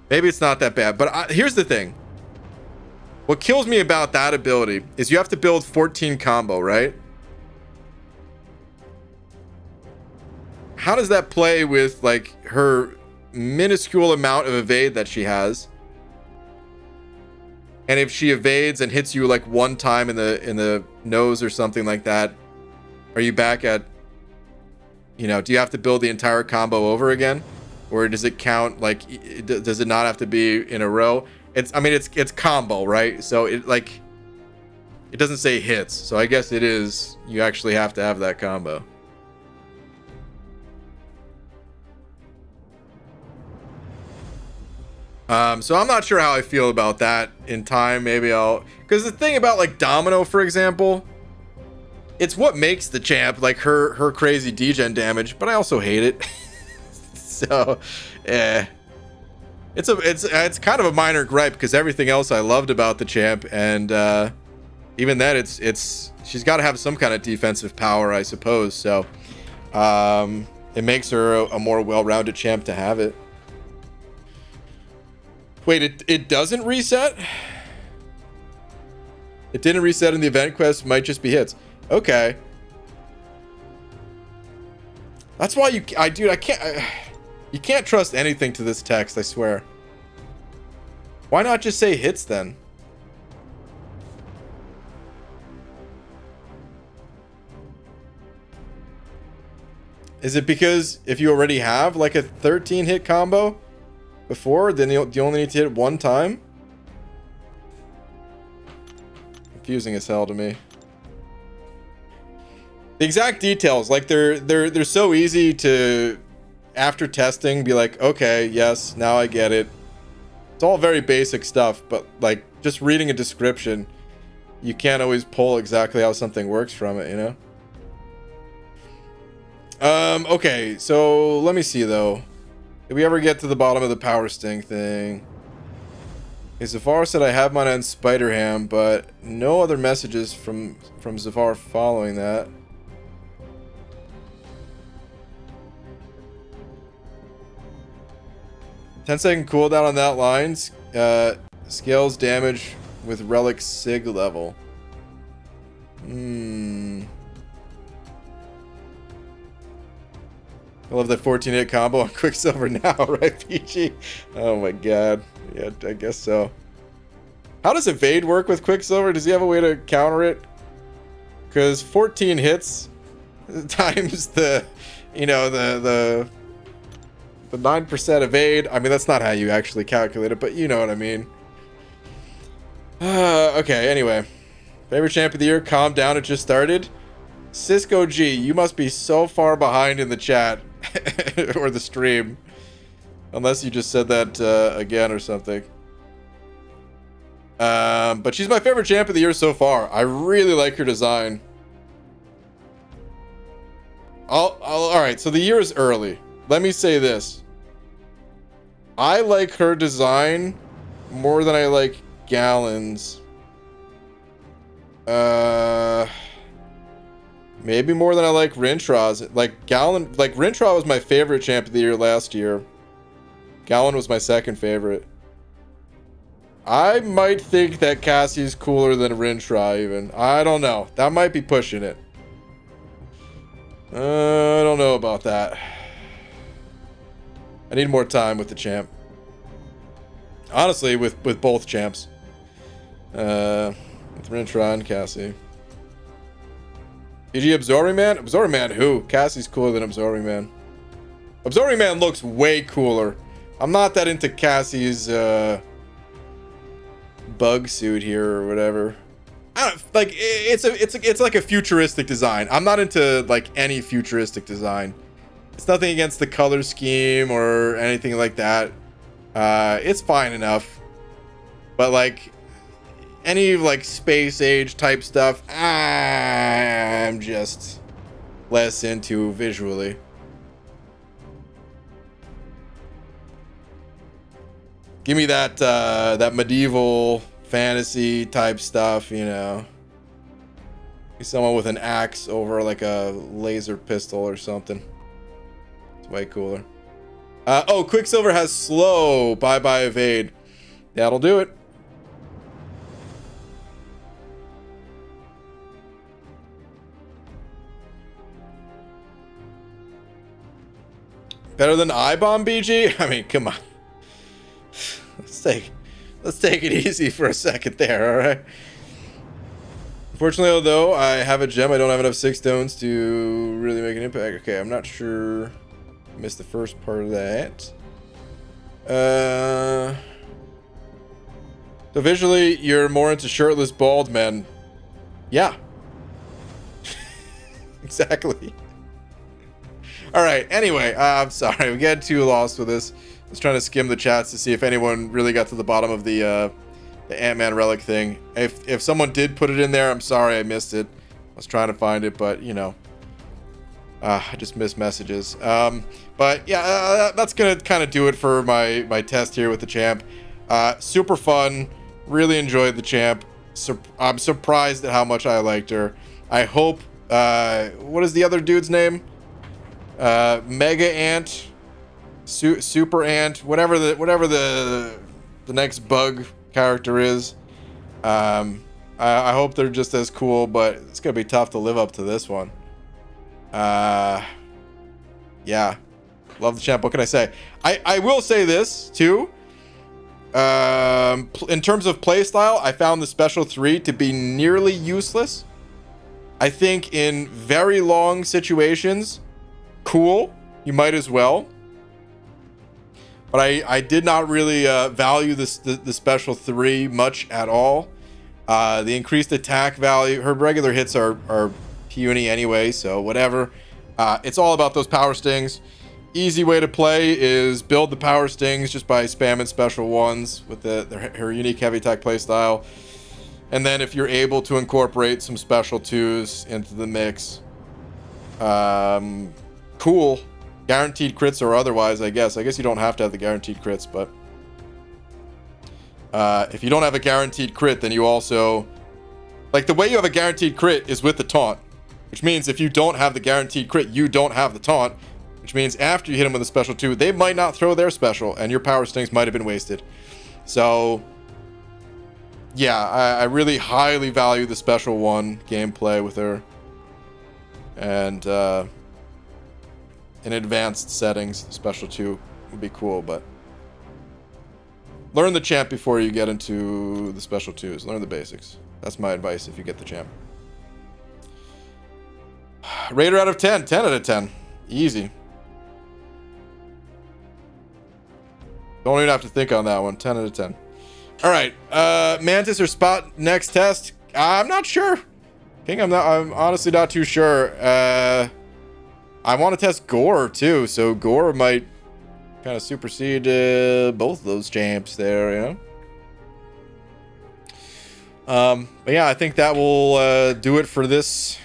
Maybe it's not that bad. But here's the thing. What kills me about that ability is you have to build 14 combo, right? How does that play with like her minuscule amount of evade that she has? And if she evades and hits you like one time in the nose or something like that, are you back at, you know, do you have to build the entire combo over again? Or does it count, like, does it not have to be in a row? I mean, it's combo, right? So it doesn't say hits. So I guess it is, you actually have to have that combo. So I'm not sure how I feel about that in time. Maybe because the thing about like Domino, for example, it's what makes the champ, like her crazy degen damage, but I also hate it. So, it's kind of a minor gripe because everything else I loved about the champ, and even then she's got to have some kind of defensive power, I suppose. So, it makes her a more well-rounded champ to have it. Wait, it doesn't reset? It didn't reset in the event quest, might just be hits. Okay. That's why you can't trust anything to this text, I swear. Why not just say hits then? Is it because if you already have like a 13 hit combo before, then you only need to hit it one time? Confusing as hell to me. The exact details, like they're so easy to, after testing, be like, okay, yes, now I get it. It's all very basic stuff, but like just reading a description, you can't always pull exactly how something works from it, you know? Okay, so let me see though. Did we ever get to the bottom of the power sting thing? Okay, Zafar said I have mine on Spider-Ham, but no other messages from Zafar following that. "10-second cooldown on that line. Scales damage with relic sig level." I love that 14-hit combo on Quicksilver now, right, PG? Oh my god. Yeah, I guess so. How does evade work with Quicksilver? Does he have a way to counter it? Because 14 hits times the, you know, the 9% evade. I mean, that's not how you actually calculate it, but you know what I mean. Okay, anyway. Favorite champ of the year? Calm down, it just started. Cisco G, you must be so far behind in the chat. Or the stream. Unless you just said that again or something. But she's my favorite champ of the year so far. I really like her design. Alright, so the year is early. Let me say this. I like her design more than I like Gallon's. Maybe more than I like Rintra's. Like Gallon, like Rintra was my favorite champ of the year last year. Gallon was my second favorite. I might think that Cassie's cooler than Rintra even. I don't know. That might be pushing it. I don't know about that. I need more time with the champ. Honestly, with both champs. With Rintra and Cassie. PG Absorbing Man? Absorbing Man who? Cassie's cooler than Absorbing Man. Absorbing Man looks way cooler. I'm not that into Cassie's bug suit here or whatever. I don't like it's like a futuristic design. I'm not into like any futuristic design. It's nothing against the color scheme or anything like that. It's fine enough. But like any like space age type stuff, I'm just less into visually. Give me that that medieval fantasy type stuff, you know. Someone with an axe over like a laser pistol or something. It's way cooler. Oh, Quicksilver has slow. Bye-bye evade. That'll do it. Better than I-Bomb BG? I mean, come on. Let's take it easy for a second there, all right? Unfortunately, although I have a gem, I don't have enough 6 stones to really make an impact. Okay, I'm not sure. I missed the first part of that. So visually, you're more into shirtless bald men. Yeah. Exactly. All right. Anyway, I'm sorry. I'm getting too lost with this. I was trying to skim the chats to see if anyone really got to the bottom of the Ant-Man relic thing. If someone did put it in there, I'm sorry I missed it. I was trying to find it, but you know, I just missed messages. But yeah, that's gonna kind of do it for my test here with the champ. Super fun. Really enjoyed the champ. I'm surprised at how much I liked her. I hope. What is the other dude's name? Mega Ant. Super Ant, whatever the next bug character is. I hope they're just as cool, but it's gonna be tough to live up to this one. Yeah, love the champ. What can I say? I will say this too. In terms of playstyle, I found the special 3 to be nearly useless. I think in very long situations, cool, you might as well. But I did not really value the special 3 much at all. The increased attack value, her regular hits are puny anyway, so whatever. It's all about those power stings. Easy way to play is build the power stings just by spamming special 1s with her unique heavy attack playstyle. And then if you're able to incorporate some special 2s into the mix, cool. Guaranteed crits or otherwise, I guess. I guess you don't have to have the guaranteed crits, but if you don't have a guaranteed crit, then you also... Like, the way you have a guaranteed crit is with the taunt, which means if you don't have the guaranteed crit, you don't have the taunt, which means after you hit them with a special 2, they might not throw their special, and your power stings might have been wasted. So, yeah, I really highly value the special 1 gameplay with her. And, in advanced settings, special 2 would be cool, but learn the champ before you get into the special 2s. Learn the basics. That's my advice if you get the champ. Raider out of 10. 10 out of 10. Easy. Don't even have to think on that one. 10 out of 10. All right. Mantis or Spot next test? I'm not sure. King, I'm honestly not too sure. I want to test Gore too, so Gore might kind of supersede both of those champs there, you know. But yeah, I think that will do it for this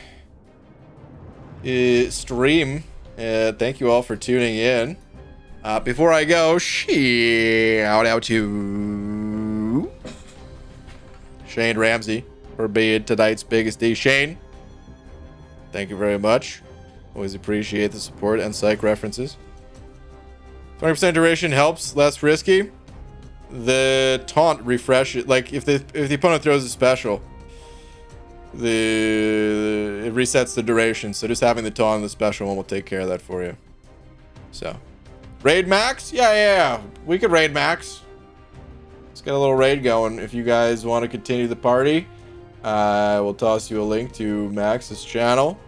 stream. Thank you all for tuning in. Before I go, shout out to Shane Ramsey for being tonight's biggest D. Shane, thank you very much. Always appreciate the support and psych references. 20% duration helps, less risky. the taunt refreshes. Like if the opponent throws a special, it resets the duration. So just having the taunt on the special one will take care of that for you. So raid max? Yeah. We could raid max. Let's get a little raid going. If you guys want to continue the party, we'll toss you a link to Max's channel.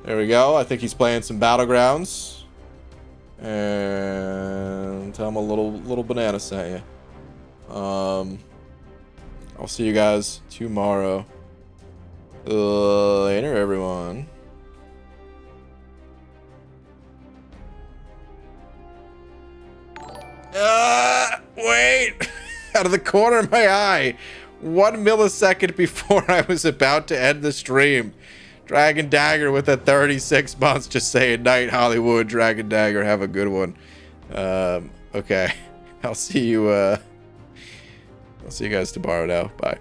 There we go. I think he's playing some Battlegrounds. And tell him a little banana sent you. I'll see you guys tomorrow. Later, everyone. Wait! Out of the corner of my eye, 1 millisecond before I was about to end the stream, Dragon Dagger with a 36 months just saying night Hollywood. Dragon Dagger, have a good one. Okay, I'll see you guys tomorrow now. Bye.